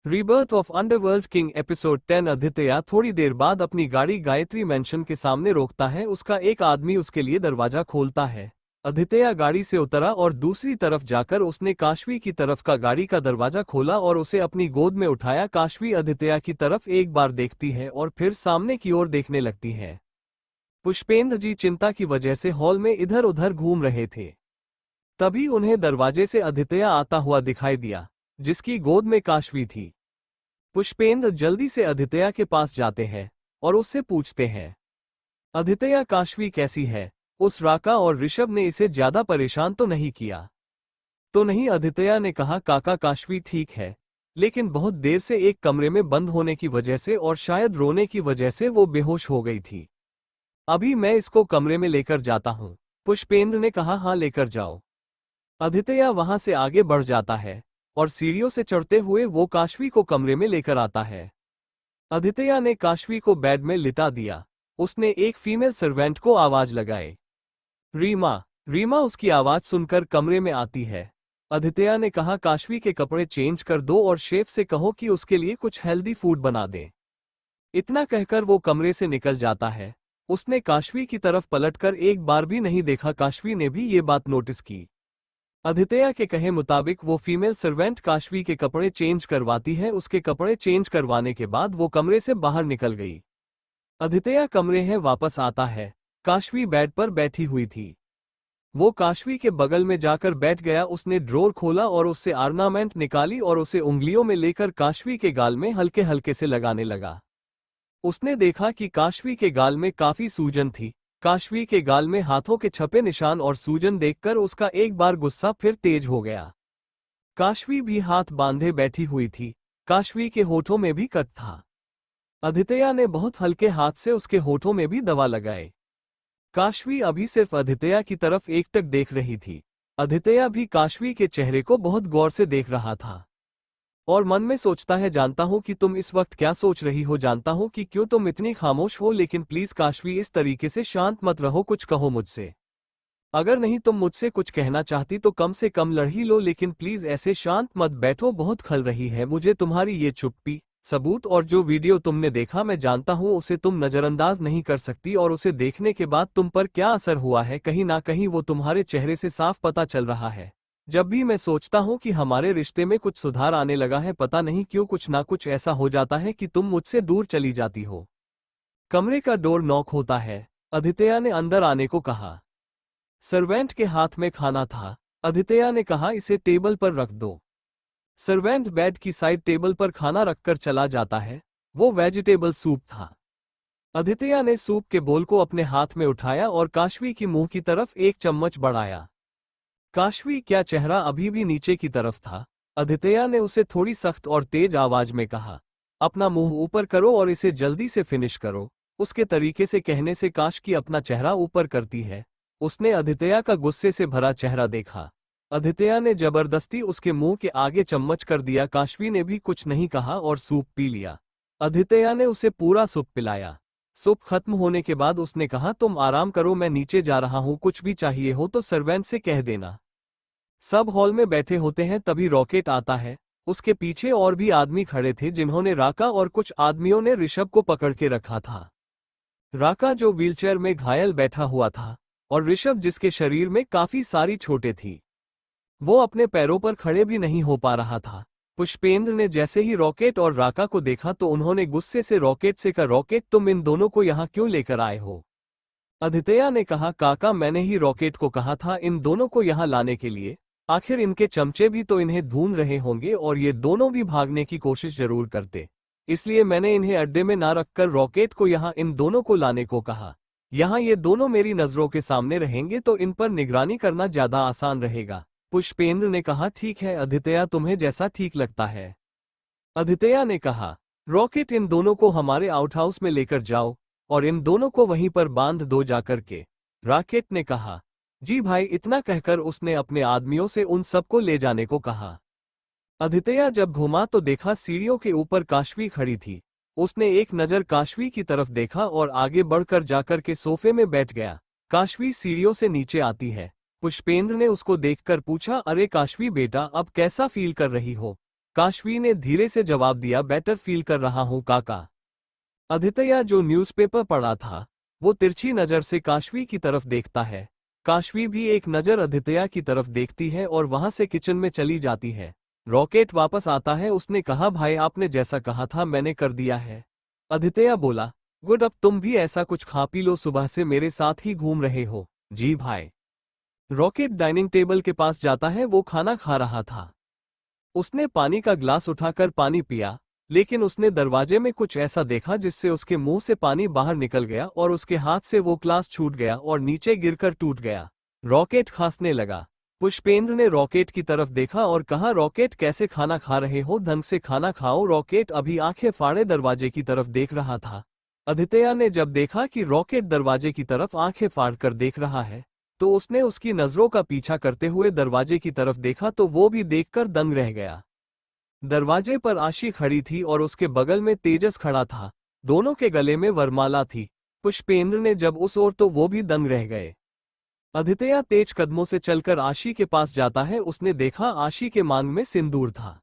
Rebirth of underworld king episode 10। Aditya थोड़ी देर बाद अपनी गाड़ी गायत्री मैंशन के सामने रोकता है। उसका एक आदमी उसके लिए दरवाजा खोलता है। आदित्य गाड़ी से उतरा और दूसरी तरफ जाकर उसने काशवी की तरफ का गाड़ी का दरवाजा खोला और उसे अपनी गोद में उठाया। काशवी आदित्य की तरफ एक बार देखती है और फिर सामने की ओर देखने लगती है। पुष्पेंद्र जी चिंता की वजह से हॉल में इधर उधर घूम रहे थे। तभी उन्हें दरवाजे से आदित्य आता हुआ दिखाई दिया, जिसकी गोद में काशवी थी। पुष्पेंद्र जल्दी से आदित्य के पास जाते हैं और उससे पूछते हैं, आदित्य काशवी कैसी है? उस राका और ऋषभ ने इसे ज्यादा परेशान तो नहीं किया? तो नहीं, आदित्य ने कहा, काका काशवी ठीक है, लेकिन बहुत देर से एक कमरे में बंद होने की वजह से और शायद रोने की वजह से वो बेहोश हो गई थी। अभी मैं इसको कमरे में लेकर जाता हूं। पुष्पेंद्र ने कहा, हाँ लेकर जाओ। आदित्य वहां से आगे बढ़ जाता है और सीढ़ियों से चढ़ते हुए वो काशवी को कमरे में लेकर आता है। आदित्य ने काशवी को बेड में लिटा दिया। उसने एक फीमेल सर्वेंट को आवाज लगाई, रीमा। रीमा उसकी आवाज सुनकर कमरे में आती है। आदित्य ने कहा, काशवी के कपड़े चेंज कर दो और शेफ से कहो कि उसके लिए कुछ हेल्दी फूड बना दे। इतना कहकर वो कमरे से निकल जाता है। उसने काशवी की तरफ पलटकर एक बार भी नहीं देखा। काशवी ने भी ये बात नोटिस की। आदित्य के कहे मुताबिक वो फीमेल सर्वेंट काशवी के कपड़े चेंज करवाती है। उसके कपड़े चेंज करवाने के बाद वो कमरे से बाहर निकल गई। आदित्य कमरे में वापस आता है। काशवी बेड पर बैठी हुई थी। वो काशवी के बगल में जाकर बैठ गया। उसने ड्रॉर खोला और उससे ऑर्नामेंट निकाली और उसे उंगलियों में लेकर काशवी के गाल में हल्के हल्के से लगाने लगा। उसने देखा कि काशवी के गाल में काफी सूजन थी। काशवी के गाल में हाथों के छपे निशान और सूजन देखकर उसका एक बार गुस्सा फिर तेज हो गया। काशवी भी हाथ बांधे बैठी हुई थी। काशवी के होठों में भी कट था। आदित्य ने बहुत हल्के हाथ से उसके होठों में भी दवा लगाई। काशवी अभी सिर्फ आदित्य की तरफ एकटक देख रही थी। आदित्य भी काशवी के चेहरे को बहुत गौर से देख रहा था और मन में सोचता है, जानता हूं कि तुम इस वक्त क्या सोच रही हो, जानता हूं कि क्यों तुम इतनी खामोश हो, लेकिन प्लीज काशवी इस तरीके से शांत मत रहो, कुछ कहो मुझसे। अगर नहीं तुम मुझसे कुछ कहना चाहती तो कम से कम लड़ ही लो, लेकिन प्लीज ऐसे शांत मत बैठो, बहुत खल रही है मुझे तुम्हारी ये चुप्पी। सबूत और जो वीडियो तुमने देखा मैं जानता हूं उसे तुम नजरअंदाज नहीं कर सकती और उसे देखने के बाद तुम पर क्या असर हुआ है, कहीं ना कहीं वो तुम्हारे चेहरे से साफ पता चल रहा है। जब भी मैं सोचता हूं कि हमारे रिश्ते में कुछ सुधार आने लगा है, पता नहीं क्यों कुछ ना कुछ ऐसा हो जाता है कि तुम मुझसे दूर चली जाती हो। कमरे का डोर नॉक होता है। आदित्य ने अंदर आने को कहा। सर्वेंट के हाथ में खाना था। आदित्य ने कहा, इसे टेबल पर रख दो। सर्वेंट बेड की साइड टेबल पर खाना रखकर चला जाता है। वो वेजिटेबल सूप था। आदित्य ने सूप के बोल को अपने हाथ में उठाया और काशवी की मुंह की तरफ एक चम्मच बढ़ाया। काशवी क्या चेहरा अभी भी नीचे की तरफ था। आदित्य ने उसे थोड़ी सख्त और तेज आवाज में कहा, अपना मुंह ऊपर करो और इसे जल्दी से फिनिश करो। उसके तरीके से कहने से काश की अपना चेहरा ऊपर करती है। उसने आदित्य का गुस्से से भरा चेहरा देखा। आदित्य ने जबरदस्ती उसके मुंह के आगे चम्मच कर दिया। काशवी ने भी कुछ नहीं कहा और सूप पी लिया। आदित्य ने उसे पूरा सूप पिलाया। सूप खत्म होने के बाद उसने कहा, तुम आराम करो, मैं नीचे जा रहा हूं, कुछ भी चाहिए हो तो सर्वेंट से कह देना। सब हॉल में बैठे होते हैं तभी रॉकेट आता है। उसके पीछे और भी आदमी खड़े थे जिन्होंने राका और कुछ आदमियों ने ऋषभ को पकड़ के रखा था। राका जो व्हीलचेयर में घायल बैठा हुआ था और ऋषभ जिसके शरीर में काफी सारी चोटें थी, वो अपने पैरों पर खड़े भी नहीं हो पा रहा था। पुष्पेंद्र ने जैसे ही रॉकेट और राका को देखा तो उन्होंने गुस्से से रॉकेट से कहा, रॉकेट तुम इन दोनों को यहाँ क्यों लेकर आए हो? आदित्य ने कहा, काका मैंने ही रॉकेट को कहा था इन दोनों को यहाँ लाने के लिए। आखिर इनके चमचे भी तो इन्हें ढूंढ रहे होंगे और ये दोनों भी भागने की कोशिश जरूर करते, इसलिए मैंने इन्हें अड्डे में ना रखकर रॉकेट को यहाँ इन दोनों को लाने को कहा। यहाँ ये दोनों मेरी नजरों के सामने रहेंगे तो इन पर निगरानी करना ज्यादा आसान रहेगा। पुष्पेंद्र ने कहा, ठीक है आदित्य, तुम्हें जैसा ठीक लगता है। आदित्य ने कहा, रॉकेट इन दोनों को हमारे आउटहाउस में लेकर जाओ और इन दोनों को वहीं पर बांध दो जाकर के। रॉकेट ने कहा, जी भाई। इतना कहकर उसने अपने आदमियों से उन सबको ले जाने को कहा। आदित्य जब घुमा तो देखा सीढ़ियों के ऊपर काशवी खड़ी थी। उसने एक नजर काशवी की तरफ देखा और आगे बढ़कर जाकर के सोफे में बैठ गया। काशवी सीढ़ियों से नीचे आती है। पुष्पेंद्र ने उसको देखकर पूछा, अरे काशवी बेटा, अब कैसा फील कर रही हो? काशवी ने धीरे से जवाब दिया, बेटर फील कर रहा हूं काका। आदित्य जो न्यूज़पेपर पढ़ा था वो तिरछी नजर से काशवी की तरफ देखता है। काशवी भी एक नजर आदित्य की तरफ देखती है और वहां से किचन में चली जाती है। रॉकेट वापस आता है। उसने कहा, भाई आपने जैसा कहा था मैंने कर दिया है। आदित्य बोला, गुड, अब तुम भी ऐसा कुछ खा पी लो, सुबह से मेरे साथ ही घूम रहे हो। जी भाई। रॉकेट डाइनिंग टेबल के पास जाता है। वो खाना खा रहा था। उसने पानी का ग्लास उठाकर पानी पिया, लेकिन उसने दरवाजे में कुछ ऐसा देखा जिससे उसके मुंह से पानी बाहर निकल गया और उसके हाथ से वो ग्लास छूट गया और नीचे गिरकर टूट गया। रॉकेट खांसने लगा। पुष्पेंद्र ने रॉकेट की तरफ देखा और कहा, रॉकेट कैसे खाना खा रहे हो, ढंग से खाना खाओ। रॉकेट अभी आंखें फाड़े दरवाजे की तरफ देख रहा था। आदित्य ने जब देखा कि रॉकेट दरवाजे की तरफ आंखें फाड़ कर देख रहा है तो उसने उसकी नजरों का पीछा करते हुए दरवाजे की तरफ देखा तो वो भी देखकर दंग रह गया। दरवाजे पर आशी खड़ी थी और उसके बगल में तेजस खड़ा था। दोनों के गले में वरमाला थी। पुष्पेंद्र ने जब उस ओर तो वो भी दंग रह गए। आदित्य तेज कदमों से चलकर आशी के पास जाता है। उसने देखा आशी के मांग में सिंदूर था,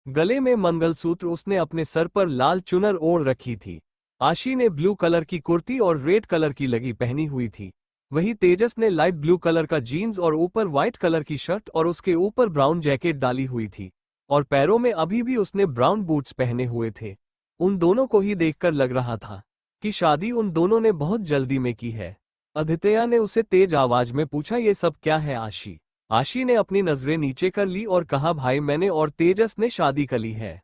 गले में मंगलसूत्र। उसने अपने सर पर लाल चुनर ओढ़ रखी थी। आशी ने ब्लू कलर की कुर्ती और रेड कलर की लगी पहनी हुई थी। वही तेजस ने लाइट ब्लू कलर का जीन्स और ऊपर व्हाइट कलर की शर्ट और उसके ऊपर ब्राउन जैकेट डाली हुई थी और पैरों में अभी भी उसने ब्राउन बूट्स पहने हुए थे। उन दोनों को ही देखकर लग रहा था कि शादी उन दोनों ने बहुत जल्दी में की है। आदित्य ने उसे तेज आवाज में पूछा, ये सब क्या है आशी? आशी ने अपनी नजरें नीचे कर ली और कहा, भाई मैंने और तेजस ने शादी कर ली है।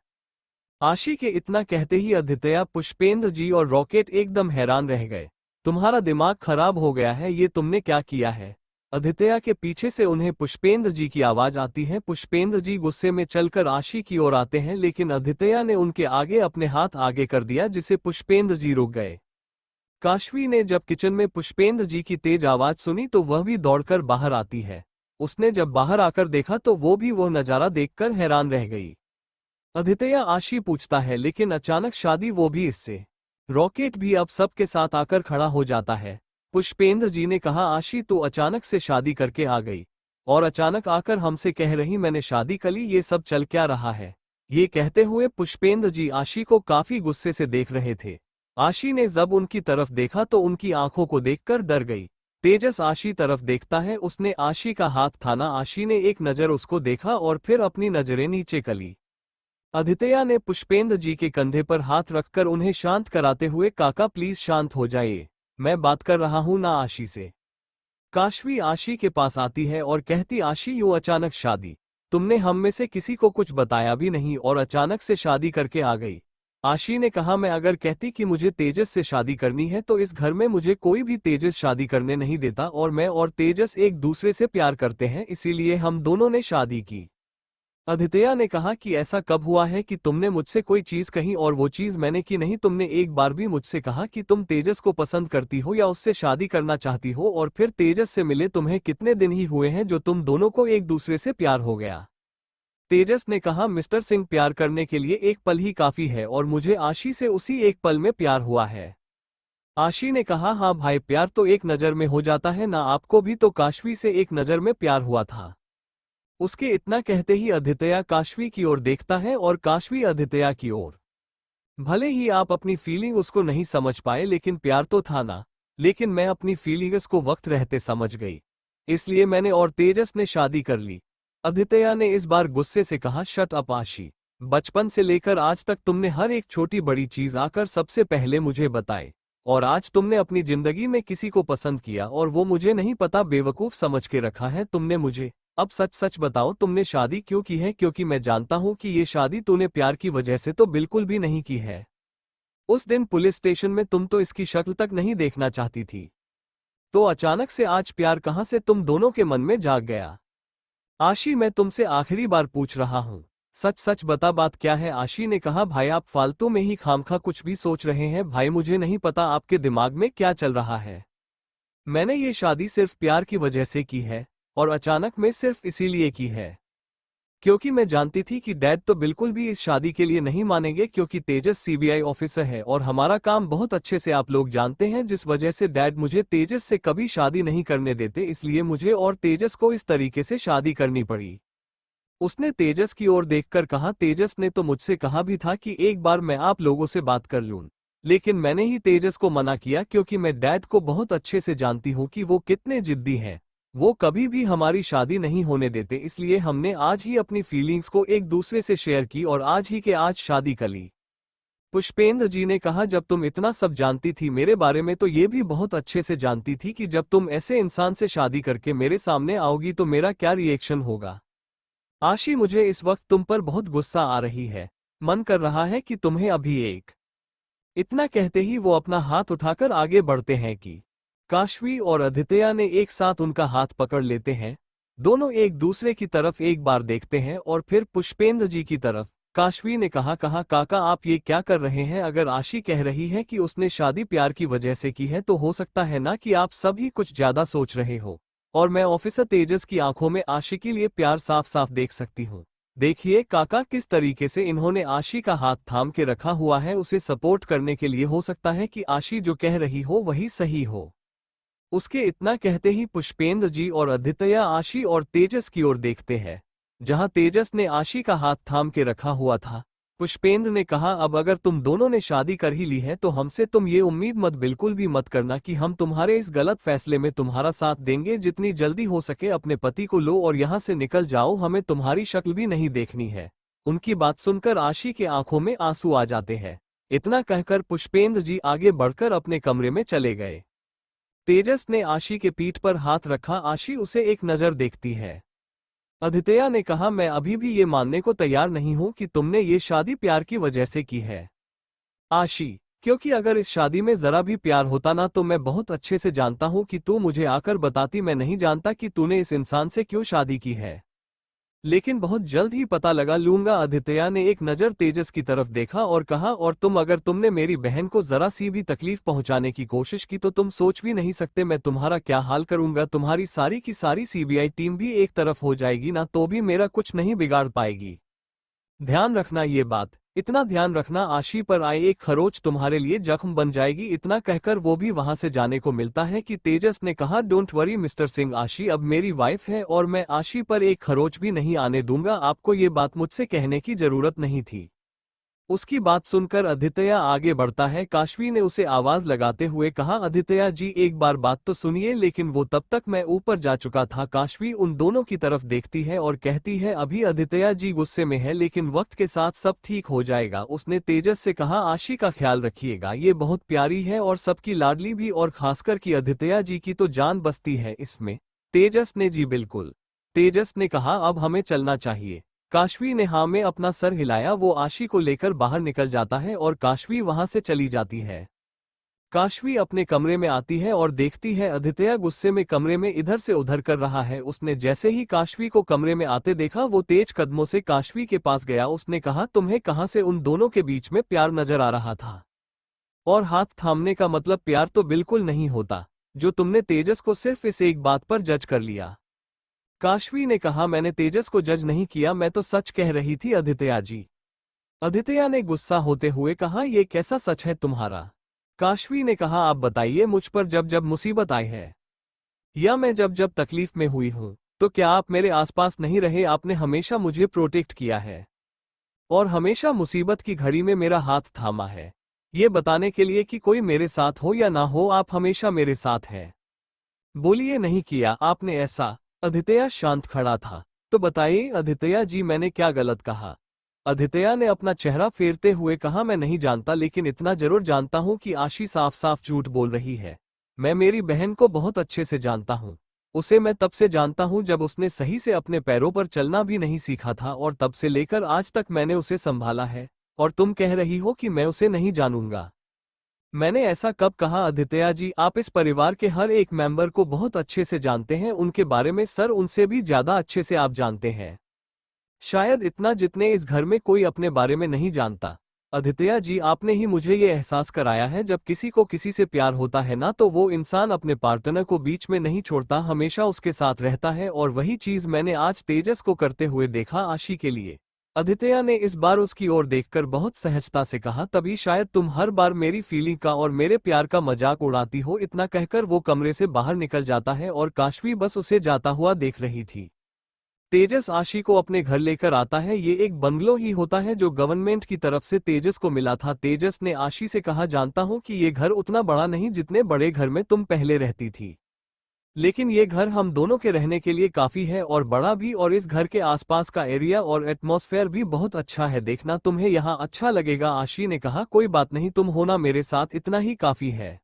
आशी के इतना कहते ही आदित्य, पुष्पेंद्र जी और रॉकेट एकदम हैरान रह गए। तुम्हारा दिमाग खराब हो गया है, ये तुमने क्या किया है? आदित्य के पीछे से उन्हें पुष्पेंद्र जी की आवाज आती है। पुष्पेंद्र जी गुस्से में चलकर आशी की ओर आते हैं, लेकिन आदित्य ने उनके आगे अपने हाथ आगे कर दिया जिसे पुष्पेंद्र जी रुक गए। काशवी ने जब किचन में पुष्पेंद्र जी की तेज आवाज सुनी तो वह भी दौड़कर बाहर आती है। उसने जब बाहर आकर देखा तो वो भी वो नजारा देखकर हैरान रह गई। आदित्य आशी पूछता है, लेकिन अचानक शादी, वो भी इससे? रॉकेट भी अब सबके साथ आकर खड़ा हो जाता है। पुष्पेंद्र जी ने कहा, आशी तो अचानक से शादी करके आ गई और अचानक आकर हमसे कह रही मैंने शादी कर ली, ये सब चल क्या रहा है? ये कहते हुए पुष्पेंद्र जी आशी को काफी गुस्से से देख रहे थे। आशी ने जब उनकी तरफ देखा तो उनकी आंखों को देखकर डर गई। तेजस आशी तरफ देखता है। उसने आशी का हाथ थाना। आशी ने एक नजर उसको देखा और फिर अपनी नजरें नीचे कर ली। आदित्य ने पुष्पेंद्र जी के कंधे पर हाथ रखकर उन्हें शांत कराते हुए, काका प्लीज शांत हो जाइए, मैं बात कर रहा हूं ना आशी से। काशवी आशी के पास आती है और कहती, आशी यूं अचानक शादी? तुमने हम में से किसी को कुछ बताया भी नहीं और अचानक से शादी करके आ गई। आशी ने कहा, मैं अगर कहती कि मुझे तेजस से शादी करनी है तो इस घर में मुझे कोई भी तेजस शादी करने नहीं देता और मैं और तेजस एक दूसरे से प्यार करते हैं, इसीलिए हम दोनों ने शादी की। आदित्य ने कहा कि ऐसा कब हुआ है कि तुमने मुझसे कोई चीज कही और वो चीज मैंने की नहीं? तुमने एक बार भी मुझसे कहा कि तुम तेजस को पसंद करती हो या उससे शादी करना चाहती हो? और फिर तेजस से मिले तुम्हें कितने दिन ही हुए हैं जो तुम दोनों को एक दूसरे से प्यार हो गया? तेजस ने कहा, मिस्टर सिंह, प्यार करने के लिए एक पल ही काफी है और मुझे आशी से उसी एक पल में प्यार हुआ है। आशी ने कहा, हाँ भाई, प्यार तो एक नजर में हो जाता है ना, आपको भी तो काशवी से एक नजर में प्यार हुआ था। उसके इतना कहते ही आदित्य काशवी की ओर देखता है और काशवी आदित्य की ओर। भले ही आप अपनी फीलिंग उसको नहीं समझ पाए लेकिन प्यार तो था ना। लेकिन मैं अपनी फीलिंग्स को वक्त रहते समझ गई, इसलिए मैंने और तेजस ने शादी कर ली। आदित्य ने इस बार गुस्से से कहा, शट अप आशी, बचपन से लेकर आज तक तुमने हर एक छोटी बड़ी चीज आकर सबसे पहले मुझे बताई और आज तुमने अपनी जिंदगी में किसी को पसंद किया और वो मुझे नहीं पता बेवकूफ समझ के रखा है तुमने मुझे। अब सच सच बताओ, तुमने शादी क्यों की है? क्योंकि मैं जानता हूं कि ये शादी तूने प्यार की वजह से तो बिल्कुल भी नहीं की है। उस दिन पुलिस स्टेशन में तुम तो इसकी शक्ल तक नहीं देखना चाहती थी, तो अचानक से आज प्यार कहां से तुम दोनों के मन में जाग गया? आशी, मैं तुमसे आखिरी बार पूछ रहा हूं, सच सच बता, बात क्या है? आशी ने कहा, भाई आप फालतू में ही खामखा कुछ भी सोच रहे हैं। भाई मुझे नहीं पता आपके दिमाग में क्या चल रहा है। मैंने ये शादी सिर्फ प्यार की वजह से की है और अचानक में सिर्फ इसीलिए की है क्योंकि मैं जानती थी कि डैड तो बिल्कुल भी इस शादी के लिए नहीं मानेंगे, क्योंकि तेजस सीबीआई ऑफिसर है और हमारा काम बहुत अच्छे से आप लोग जानते हैं, जिस वजह से डैड मुझे तेजस से कभी शादी नहीं करने देते, इसलिए मुझे और तेजस को इस तरीके से शादी करनी पड़ी। उसने तेजस की ओर देखकर कहा, तेजस ने तो मुझसे कहा भी था कि एक बार मैं आप लोगों से बात कर लूं, लेकिन मैंने ही तेजस को मना किया क्योंकि मैं डैड को बहुत अच्छे से जानती हूं कि वो कितने जिद्दी हैं। वो कभी भी हमारी शादी नहीं होने देते, इसलिए हमने आज ही अपनी फीलिंग्स को एक दूसरे से शेयर की और आज ही के आज शादी कर ली। पुष्पेंद्र जी ने कहा, जब तुम इतना सब जानती थी मेरे बारे में तो ये भी बहुत अच्छे से जानती थी कि जब तुम ऐसे इंसान से शादी करके मेरे सामने आओगी तो मेरा क्या रिएक्शन होगा। आशी, मुझे इस वक्त तुम पर बहुत गुस्सा आ रही है, मन कर रहा है कि तुम्हें अभी एक। इतना कहते ही वो अपना हाथ उठाकर आगे बढ़ते हैं कि काशवी और आदित्य ने एक साथ उनका हाथ पकड़ लेते हैं। दोनों एक दूसरे की तरफ एक बार देखते हैं और फिर पुष्पेंद्र जी की तरफ। काशवी ने कहा, काका आप ये क्या कर रहे हैं? अगर आशी कह रही है कि उसने शादी प्यार की वजह से की है तो हो सकता है ना कि आप सभी कुछ ज्यादा सोच रहे हो। और मैं ऑफिसर तेजस की आंखों में आशी के लिए प्यार साफ साफ देख सकती हूँ। देखिए काका, किस तरीके से इन्होंने आशी का हाथ थाम के रखा हुआ है, उसे सपोर्ट करने के लिए। हो सकता है कि आशी जो कह रही हो वही सही हो। उसके इतना कहते ही पुष्पेंद्र जी और आदित्य आशी और तेजस की ओर देखते हैं, जहां तेजस ने आशी का हाथ थाम के रखा हुआ था। पुष्पेंद्र ने कहा, अब अगर तुम दोनों ने शादी कर ही ली है तो हमसे तुम ये उम्मीद मत बिल्कुल भी मत करना कि हम तुम्हारे इस गलत फैसले में तुम्हारा साथ देंगे। जितनी जल्दी हो सके अपने पति को लो और यहाँ से निकल जाओ, हमें तुम्हारी शक्ल भी नहीं देखनी है। उनकी बात सुनकर आशी के आंखों में आंसू आ जाते हैं। इतना कहकर पुष्पेंद्र जी आगे बढ़कर अपने कमरे में चले गए। तेजस ने आशी के पीठ पर हाथ रखा। आशी उसे एक नजर देखती है। आदित्य ने कहा, मैं अभी भी ये मानने को तैयार नहीं हूं कि तुमने ये शादी प्यार की वजह से की है आशी, क्योंकि अगर इस शादी में जरा भी प्यार होता ना तो मैं बहुत अच्छे से जानता हूं कि तू मुझे आकर बताती। मैं नहीं जानता कि तूने इस इंसान से क्यों शादी की है, लेकिन बहुत जल्द ही पता लगा लूंगा। आदित्य ने एक नज़र तेजस की तरफ देखा और कहा, और तुम, अगर तुमने मेरी बहन को जरा सी भी तकलीफ पहुंचाने की कोशिश की तो तुम सोच भी नहीं सकते मैं तुम्हारा क्या हाल करूंगा। तुम्हारी सारी की सारी सीबीआई टीम भी एक तरफ हो जाएगी ना तो भी मेरा कुछ नहीं बिगाड़ पाएगी। ध्यान रखना ये बात, इतना ध्यान रखना आशी पर आए एक खरोच तुम्हारे लिए जख्म बन जाएगी। इतना कहकर वो भी वहां से जाने को मिलता है कि तेजस ने कहा, डोंट वरी मिस्टर सिंह, आशी अब मेरी वाइफ है और मैं आशी पर एक खरोच भी नहीं आने दूंगा। आपको ये बात मुझसे कहने की जरूरत नहीं थी। उसकी बात सुनकर आदित्य आगे बढ़ता है। काशवी ने उसे आवाज लगाते हुए कहा, आदित्य जी एक बार बात तो सुनिए, लेकिन वो तब तक मैं ऊपर जा चुका था। काशवी उन दोनों की तरफ देखती है और कहती है, अभी आदित्य जी गुस्से में है लेकिन वक्त के साथ सब ठीक हो जाएगा। उसने तेजस से कहा, आशी का ख्याल रखिएगा, ये बहुत प्यारी है और सबकी लाडली भी, और खासकर कि आदित्य जी की तो जान बसती है इसमें। तेजस ने जी बिल्कुल। तेजस ने कहा, अब हमें चलना चाहिए। काशवी ने हाँ में अपना सर हिलाया। वो आशी को लेकर बाहर निकल जाता है और काशवी वहां से चली जाती है। काशवी अपने कमरे में आती है और देखती है आदित्य गुस्से में कमरे में इधर से उधर कर रहा है। उसने जैसे ही काशवी को कमरे में आते देखा वो तेज कदमों से काशवी के पास गया। उसने कहा, तुम्हें कहां से उन दोनों के बीच में प्यार नजर आ रहा था? और हाथ थामने का मतलब प्यार तो बिल्कुल नहीं होता, जो तुमने तेजस को सिर्फ इस एक बात पर जज कर लिया। काशवी ने कहा, मैंने तेजस को जज नहीं किया, मैं तो सच कह रही थी आदित्य जी। आदित्य ने गुस्सा होते हुए कहा, यह कैसा सच है तुम्हारा? काशवी ने कहा, आप बताइए, मुझ पर जब जब मुसीबत आई है या मैं जब जब तकलीफ में हुई हूं तो क्या आप मेरे आसपास नहीं रहे? आपने हमेशा मुझे प्रोटेक्ट किया है और हमेशा मुसीबत की घड़ी में मेरा हाथ थामा है, ये बताने के लिए कि कोई मेरे साथ हो या ना हो, आप हमेशा मेरे साथ हैं। बोलिए, नहीं किया आपने ऐसा? आदित्य शांत खड़ा था। तो बताइए आदित्य जी, मैंने क्या गलत कहा? आदित्य ने अपना चेहरा फेरते हुए कहा, मैं नहीं जानता, लेकिन इतना जरूर जानता हूं कि आशी साफ साफ झूठ बोल रही है। मैं मेरी बहन को बहुत अच्छे से जानता हूं। उसे मैं तब से जानता हूं जब उसने सही से अपने पैरों पर चलना भी नहीं सीखा था, और तब से लेकर आज तक मैंने उसे संभाला है। और तुम कह रही हो कि मैं उसे नहीं जानूंगा? मैंने ऐसा कब कहा? आदित्य जी, आप इस परिवार के हर एक मेंबर को बहुत अच्छे से जानते हैं, उनके बारे में सर उनसे भी ज्यादा अच्छे से आप जानते हैं, शायद इतना जितने इस घर में कोई अपने बारे में नहीं जानता। आदित्य जी, आपने ही मुझे ये एहसास कराया है, जब किसी को किसी से प्यार होता है ना तो वो इंसान अपने पार्टनर को बीच में नहीं छोड़ता, हमेशा उसके साथ रहता है। और वही चीज मैंने आज तेजस को करते हुए देखा आशी के लिए। आदित्य ने इस बार उसकी ओर देखकर बहुत सहजता से कहा, तभी शायद तुम हर बार मेरी फीलिंग का और मेरे प्यार का मजाक उड़ाती हो। इतना कहकर वो कमरे से बाहर निकल जाता है और काशवी बस उसे जाता हुआ देख रही थी। तेजस आशी को अपने घर लेकर आता है। ये एक बंगलो ही होता है जो गवर्नमेंट की तरफ से तेजस को मिला था। तेजस ने आशी से कहा, जानता हूं कि ये घर उतना बड़ा नहीं जितने बड़े घर में तुम पहले रहती थी, लेकिन ये घर हम दोनों के रहने के लिए काफी है और बड़ा भी, और इस घर के आसपास का एरिया और एटमॉस्फेयर भी बहुत अच्छा है। देखना तुम्हें यहाँ अच्छा लगेगा। आशी ने कहा, कोई बात नहीं, तुम होना मेरे साथ इतना ही काफी है।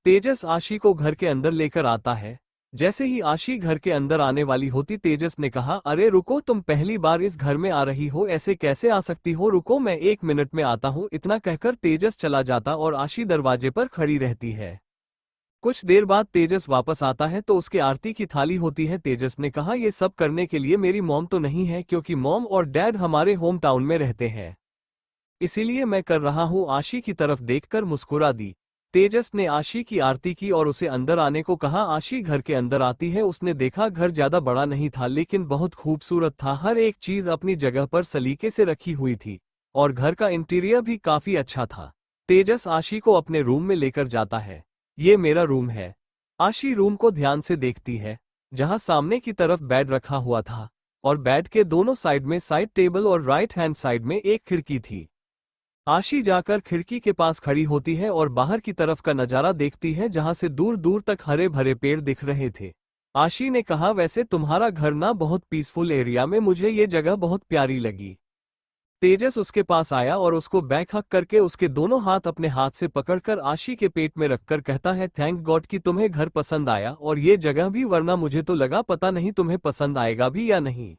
तेजस आशी को घर के अंदर लेकर आता है। जैसे ही आशी घर के अंदर आने वाली होती, तेजस ने कहा, अरे रुको, तुम पहली बार इस घर में आ रही हो, ऐसे कैसे आ सकती हो? रुको, मैं 1 मिनट में आता हूँ। इतना कहकर तेजस चला जाता और आशी दरवाजे पर खड़ी रहती है। कुछ देर बाद तेजस वापस आता है तो उसके आरती की थाली होती है। तेजस ने कहा, ये सब करने के लिए मेरी मॉम तो नहीं है, क्योंकि मॉम और डैड हमारे होम टाउन में रहते हैं, इसीलिए मैं कर रहा हूँ। आशी की तरफ देखकर मुस्कुरा दी। तेजस ने आशी की आरती की और उसे अंदर आने को कहा। आशी घर के अंदर आती है। उसने देखा घर ज्यादा बड़ा नहीं था, लेकिन बहुत खूबसूरत था। हर एक चीज अपनी जगह पर सलीके से रखी हुई थी और घर का इंटीरियर भी काफी अच्छा था। तेजस आशी को अपने रूम में लेकर जाता है। ये मेरा रूम है। आशी रूम को ध्यान से देखती है, जहां सामने की तरफ बेड रखा हुआ था और बेड के दोनों साइड में साइड टेबल और राइट हैंड साइड में एक खिड़की थी। आशी जाकर खिड़की के पास खड़ी होती है और बाहर की तरफ का नजारा देखती है, जहां से दूर दूर तक हरे भरे पेड़ दिख रहे थे। आशी ने कहा, वैसे तुम्हारा घर ना बहुत पीसफुल एरिया में, मुझे ये जगह बहुत प्यारी लगी। तेजस उसके पास आया और उसको बैक हक करके उसके दोनों हाथ अपने हाथ से पकड़कर आशी के पेट में रखकर कहता है, थैंक गॉड कि तुम्हें घर पसंद आया और ये जगह भी, वरना मुझे तो लगा पता नहीं तुम्हें पसंद आएगा भी या नहीं।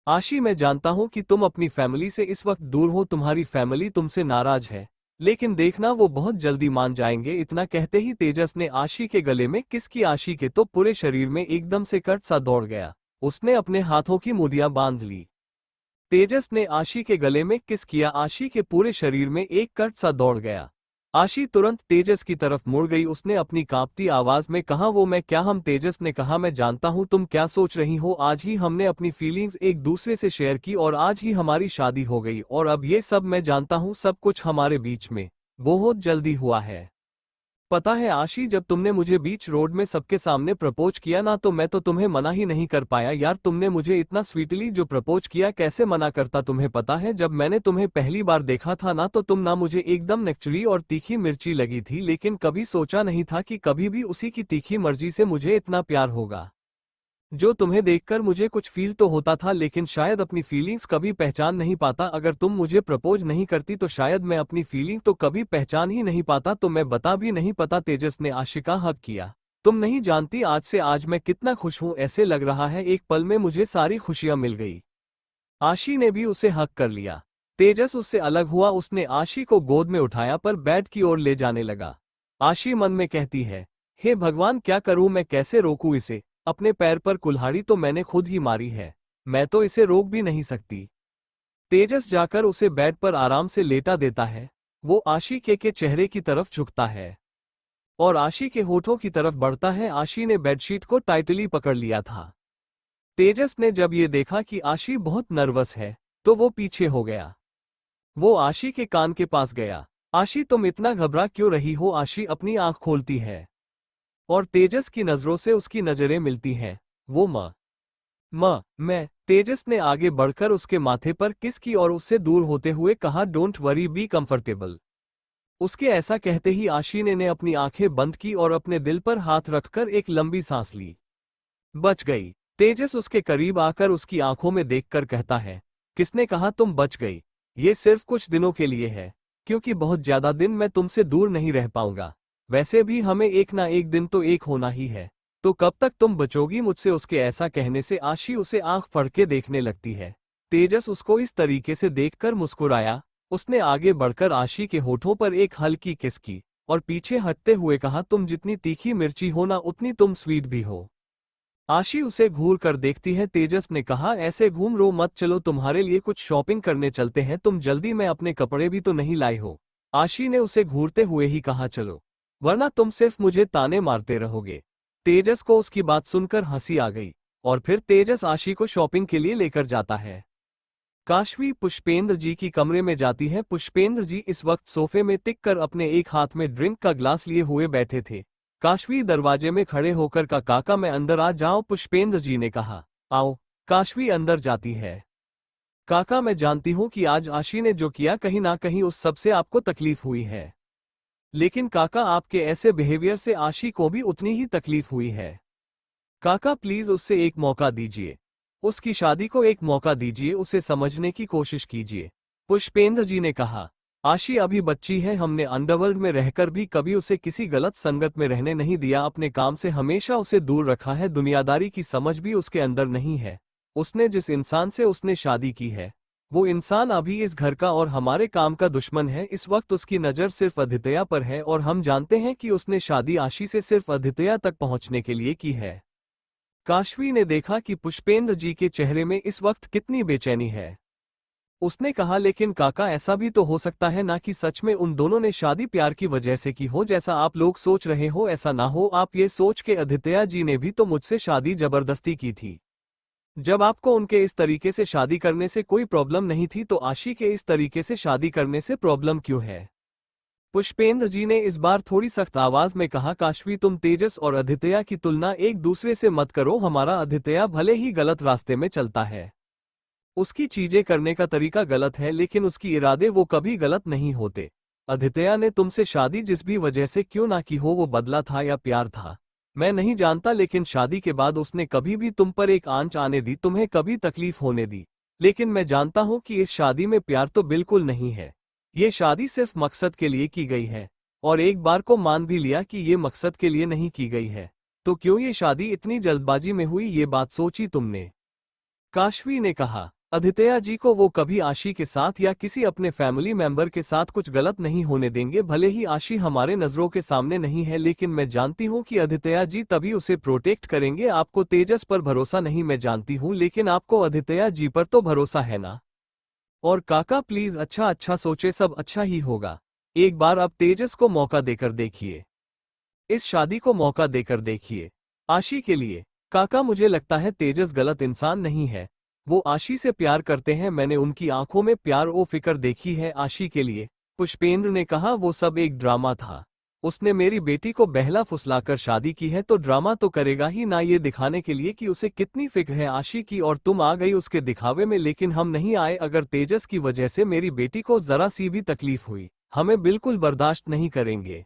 आशी, मैं जानता हूं कि तुम अपनी फैमिली से इस वक्त दूर हो, तुम्हारी फैमिली तुमसे नाराज है, लेकिन देखना वो बहुत जल्दी मान जाएंगे। इतना कहते ही तेजस ने आशी के गले में किस की। आशी के तो पूरे शरीर में एकदम से कट सा दौड़ गया। उसने अपने हाथों की मुड़ियां बांध ली। तेजस ने आशी के गले में किस किया। आशी के पूरे शरीर में एक कट सा दौड़ गया। आशी तुरंत तेजस की तरफ मुड़ गई। उसने अपनी कांपती आवाज में कहा, वो मैं क्या हम? तेजस ने कहा, मैं जानता हूं तुम क्या सोच रही हो। आज ही हमने अपनी फीलिंग्स एक दूसरे से शेयर की और आज ही हमारी शादी हो गई, और अब ये सब मैं जानता हूं, सब कुछ हमारे बीच में बहुत जल्दी हुआ है। पता है आशी, जब तुमने मुझे बीच रोड में सबके सामने प्रपोज किया ना, तो मैं तो तुम्हें मना ही नहीं कर पाया यार। तुमने मुझे इतना स्वीटली जो प्रपोज किया, कैसे मना करता? तुम्हें पता है, जब मैंने तुम्हें पहली बार देखा था ना, तो तुम ना मुझे एकदम नेचुरली और तीखी मिर्ची लगी थी, लेकिन कभी सोचा नहीं था कि कभी भी उसी की तीखी मर्जी से मुझे इतना प्यार होगा। जो तुम्हें देखकर मुझे कुछ फील तो होता था, लेकिन शायद अपनी फीलिंग्स कभी पहचान नहीं पाता। अगर तुम मुझे प्रपोज नहीं करती तो शायद मैं अपनी फीलिंग तो कभी पहचान ही नहीं पाता, तो मैं बता भी नहीं पाता। तेजस ने आशी का हक किया। तुम नहीं जानती आज से आज मैं कितना खुश हूं, ऐसे लग रहा है एक पल में मुझे सारी खुशियां मिल गई। आशी ने भी उसे हक कर लिया। तेजस उससे अलग हुआ। उसने आशी को गोद में उठाया पर बेड की ओर ले जाने लगा। आशी मन में कहती है, हे भगवान, क्या करूं मैं, कैसे रोकूं इसे? अपने पैर पर कुल्हाड़ी तो मैंने खुद ही मारी है, मैं तो इसे रोक भी नहीं सकती। तेजस जाकर उसे बेड पर आराम से लेटा देता है। वो आशी के चेहरे की तरफ झुकता है और आशी के होठों की तरफ बढ़ता है। आशी ने बेडशीट को टाइटली पकड़ लिया था। तेजस ने जब ये देखा कि आशी बहुत नर्वस है, तो वो पीछे हो गया। वो आशी के कान के पास गया। आशी, तुम इतना घबरा क्यों रही हो? आशी अपनी आंख खोलती है और तेजस की नजरों से उसकी नजरें मिलती हैं। वो मैं। तेजस ने आगे बढ़कर उसके माथे पर किस की और उससे दूर होते हुए कहा, डोंट वरी, बी कंफर्टेबल। उसके ऐसा कहते ही आशी ने अपनी आंखें बंद की और अपने दिल पर हाथ रखकर एक लंबी सांस ली। बच गई। तेजस उसके करीब आकर उसकी आंखों में देखकर कहता है, किसने कहा तुम बच गई? ये सिर्फ कुछ दिनों के लिए है, क्योंकि बहुत ज्यादा दिन मैं तुमसे दूर नहीं रह पाऊंगा। वैसे भी हमें एक ना एक दिन तो एक होना ही है, तो कब तक तुम बचोगी मुझसे? उसके ऐसा कहने से आशी उसे आंख फाड़ के देखने लगती है। तेजस उसको इस तरीके से देखकर मुस्कुराया। उसने आगे बढ़कर आशी के होठों पर एक हल्की किस की और पीछे हटते हुए कहा, तुम जितनी तीखी मिर्ची हो ना, उतनी तुम स्वीट भी हो। आशी उसे घूर कर देखती है। तेजस ने कहा, ऐसे घूम रो मत, चलो तुम्हारे लिए कुछ शॉपिंग करने चलते हैं। तुम जल्दी में अपने कपड़े भी तो नहीं लाई हो। आशी ने उसे घूरते हुए ही कहा, चलो, वरना तुम सिर्फ मुझे ताने मारते रहोगे। तेजस को उसकी बात सुनकर हंसी आ गई और फिर तेजस आशी को शॉपिंग के लिए लेकर जाता है। काशवी पुष्पेंद्र जी की कमरे में जाती है। पुष्पेंद्र जी इस वक्त सोफे में टिक कर अपने एक हाथ में ड्रिंक का ग्लास लिए हुए बैठे थे। काशवी दरवाजे में खड़े होकर का, काका मैं अंदर आ जाऊं? पुष्पेंद्र जी ने कहा। आओ। काशवी अंदर जाती है। काका, मैं जानती हूँ कि आज आशी ने जो किया कहीं ना कहीं उस सब से आपको तकलीफ हुई है, लेकिन काका आपके ऐसे बिहेवियर से आशी को भी उतनी ही तकलीफ हुई है। काका प्लीज उससे एक मौका दीजिए, उसकी शादी को एक मौका दीजिए, उसे समझने की कोशिश कीजिए। पुष्पेंद्र जी ने कहा, आशी अभी बच्ची है, हमने अंडरवर्ल्ड में रहकर भी कभी उसे किसी गलत संगत में रहने नहीं दिया, अपने काम से हमेशा उसे दूर रखा है, दुनियादारी की समझ भी उसके अंदर नहीं है। उसने जिस इंसान से उसने शादी की है वो इंसान अभी इस घर का और हमारे काम का दुश्मन है। इस वक्त उसकी नज़र सिर्फ अदित्या पर है और हम जानते हैं कि उसने शादी आशी से सिर्फ अदित्या तक पहुंचने के लिए की है। काशवी ने देखा कि पुष्पेंद्र जी के चेहरे में इस वक्त कितनी बेचैनी है। उसने कहा, लेकिन काका ऐसा भी तो हो सकता है ना कि सच में उन दोनों ने शादी प्यार की वजह से की हो, जैसा आप लोग सोच रहे हो ऐसा ना हो। आप ये सोच के अदित्या जी ने भी तो मुझसे शादी जबरदस्ती की थी। जब आपको उनके इस तरीके से शादी करने से कोई प्रॉब्लम नहीं थी तो आशी के इस तरीके से शादी करने से प्रॉब्लम क्यों है? पुष्पेंद्र जी ने इस बार थोड़ी सख्त आवाज में कहा, काशवी तुम तेजस और अदित्या की तुलना एक दूसरे से मत करो। हमारा अदित्या भले ही गलत रास्ते में चलता है, उसकी चीजें करने का तरीका गलत है, लेकिन उसकी इरादे वो कभी गलत नहीं होते। अदित्या ने तुमसे शादी जिस भी वजह से क्यों ना की हो, वो बदला था या प्यार था मैं नहीं जानता, लेकिन शादी के बाद उसने कभी भी तुम पर एक आंच आने दी, तुम्हें कभी तकलीफ होने दी। लेकिन मैं जानता हूं कि इस शादी में प्यार तो बिल्कुल नहीं है। ये शादी सिर्फ मकसद के लिए की गई है, और एक बार को मान भी लिया कि ये मकसद के लिए नहीं की गई है, तो क्यों ये शादी इतनी जल्दबाजी में हुई, ये बात सोची तुमने? काशवी ने कहा, अदित्या जी को वो कभी आशी के साथ या किसी अपने फैमिली मेंबर के साथ कुछ गलत नहीं होने देंगे। भले ही आशी हमारे नजरों के सामने नहीं है, लेकिन मैं जानती हूँ कि अदित्या जी तभी उसे प्रोटेक्ट करेंगे। आपको तेजस पर भरोसा नहीं मैं जानती हूँ, लेकिन आपको अदित्या जी पर तो भरोसा है ना? और काका प्लीज अच्छा अच्छा सोचे, सब अच्छा ही होगा। एक बार अब तेजस को मौका देकर देखिए, इस शादी को मौका देकर देखिए आशी के लिए। काका मुझे लगता है तेजस गलत इंसान नहीं है, वो आशी से प्यार करते हैं, मैंने उनकी आंखों में प्यार और फिक्र देखी है आशी के लिए। पुष्पेंद्र ने कहा, वो सब एक ड्रामा था। उसने मेरी बेटी को बहला फुसलाकर शादी की है तो ड्रामा तो करेगा ही ना, ये दिखाने के लिए कि उसे कितनी फिक्र है आशी की, और तुम आ गई उसके दिखावे में। लेकिन हम नहीं आए। अगर तेजस की वजह से मेरी बेटी को जरा सी भी तकलीफ हुई, हमें बिल्कुल बर्दाश्त नहीं करेंगे।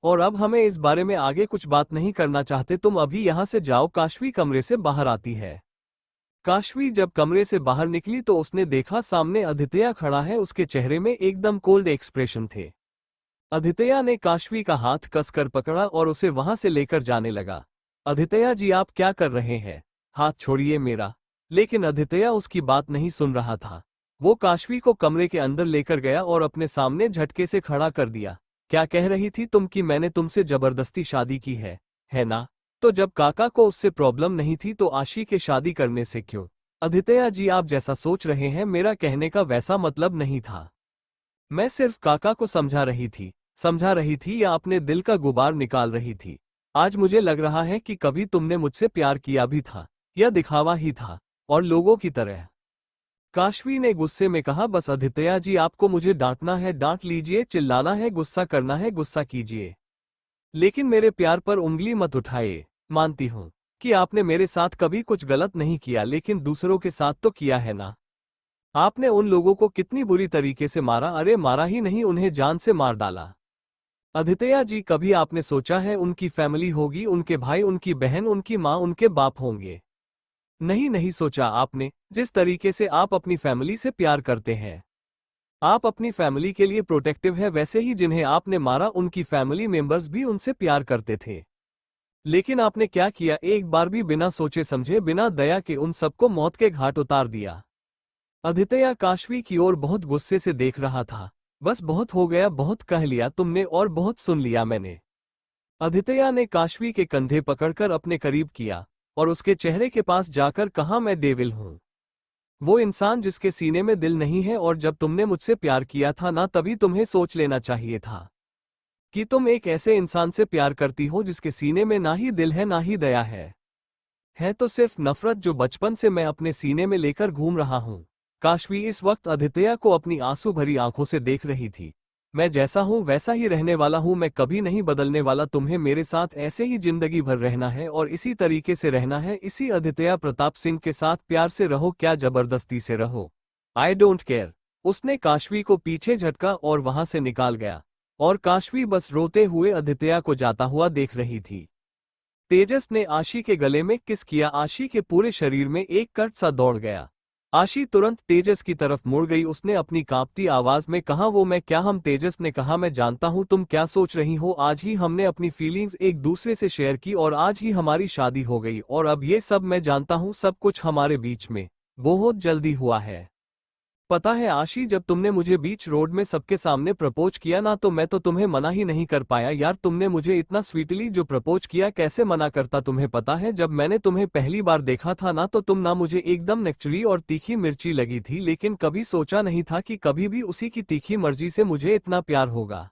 और अब हमें इस बारे में आगे कुछ बात नहीं करना चाहते, तुम अभी यहाँ से जाओ। काशवी कमरे से बाहर आती है। काशवी जब कमरे से बाहर निकली तो उसने देखा सामने अदित्या खड़ा है, उसके चेहरे में एकदम कोल्ड एक्सप्रेशन थे। अदित्या ने काशवी का हाथ कसकर पकड़ा और उसे वहां से लेकर जाने लगा। अदित्या जी आप क्या कर रहे हैं, हाथ छोड़िए मेरा। लेकिन अदित्या उसकी बात नहीं सुन रहा था। वो काशवी को कमरे के अंदर लेकर गया और अपने सामने झटके से खड़ा कर दिया। क्या कह रही थी तुम कि मैंने तुमसे जबरदस्ती शादी की है ना? तो जब काका को उससे प्रॉब्लम नहीं थी तो आशी के शादी करने से क्यों? अदित्या जी आप जैसा सोच रहे हैं मेरा कहने का वैसा मतलब नहीं था। मैं सिर्फ काका को समझा रही थी या अपने दिल का गुबार निकाल रही थी। आज मुझे लग रहा है कि कभी तुमने मुझसे प्यार किया भी था, या दिखावा ही था, और लोगों की तरह। काशवी ने गुस्से में कहा, बस अदित्या जी आपको मुझे डांटना है डांट लीजिए, चिल्लाना है गुस्सा करना है गुस्सा कीजिए, लेकिन मेरे प्यार पर उंगली मत उठाइए। मानती हूं कि आपने मेरे साथ कभी कुछ गलत नहीं किया, लेकिन दूसरों के साथ तो किया है ना? आपने उन लोगों को कितनी बुरी तरीके से मारा, अरे मारा ही नहीं, उन्हें जान से मार डाला। अदित्या जी कभी आपने सोचा है उनकी फैमिली होगी, उनके भाई, उनकी बहन, उनकी माँ, उनके बाप होंगे? नहीं, नहीं सोचा आपने। जिस तरीके से आप अपनी फैमिली से प्यार करते हैं, आप अपनी फैमिली के लिए प्रोटेक्टिव है, वैसे ही जिन्हें आपने मारा उनकी फैमिली मेंबर्स भी उनसे प्यार करते थे। लेकिन आपने क्या किया, एक बार भी बिना सोचे समझे, बिना दया के उन सबको मौत के घाट उतार दिया। अदित्या काशवी की ओर बहुत गुस्से से देख रहा था। बस बहुत हो गया, बहुत कह लिया तुमने और बहुत सुन लिया मैंने। अदित्या ने काशवी के कंधे पकड़कर अपने करीब किया और उसके चेहरे के पास जाकर कहा, मैं डेविल हूं, वो इंसान जिसके सीने में दिल नहीं है, और जब तुमने मुझसे प्यार किया था ना, तभी तुम्हें सोच लेना चाहिए था कि तुम एक ऐसे इंसान से प्यार करती हो जिसके सीने में ना ही दिल है ना ही दया है तो सिर्फ नफरत, जो बचपन से मैं अपने सीने में लेकर घूम रहा हूं। काशवी इस वक्त अदित्या को अपनी आंसू भरी आंखों से देख रही थी। मैं जैसा हूँ वैसा ही रहने वाला हूँ, मैं कभी नहीं बदलने वाला। तुम्हें मेरे साथ ऐसे ही जिंदगी भर रहना है और इसी तरीके से रहना है, इसी आदित्य प्रताप सिंह के साथ प्यार से रहो, क्या जबरदस्ती से रहो। I don't care. उसने काशवी को पीछे झटका और वहां से निकाल गया, और काशवी बस रोते हुए आदित्य को जाता हुआ देख रही थी। तेजस ने आशी के गले में किस किया, आशी के पूरे शरीर में एक कट सा दौड़ गया। आशी तुरंत तेजस की तरफ मुड़ गई, उसने अपनी कांपती आवाज में कहा, वो मैं क्या हम? तेजस ने कहा, मैं जानता हूं तुम क्या सोच रही हो, आज ही हमने अपनी फीलिंग्स एक दूसरे से शेयर की और आज ही हमारी शादी हो गई, और अब ये सब मैं जानता हूं, सब कुछ हमारे बीच में बहुत जल्दी हुआ है। पता है आशी, जब तुमने मुझे बीच रोड में सबके सामने प्रपोज किया ना, तो मैं तो तुम्हें मना ही नहीं कर पाया यार। तुमने मुझे इतना स्वीटली जो प्रपोज किया, कैसे मना करता? तुम्हें पता है जब मैंने तुम्हें पहली बार देखा था ना, तो तुम ना मुझे एकदम नेचुरली और तीखी मिर्ची लगी थी, लेकिन कभी सोचा नहीं था कि कभी भी उसी की तीखी मर्जी से मुझे इतना प्यार होगा।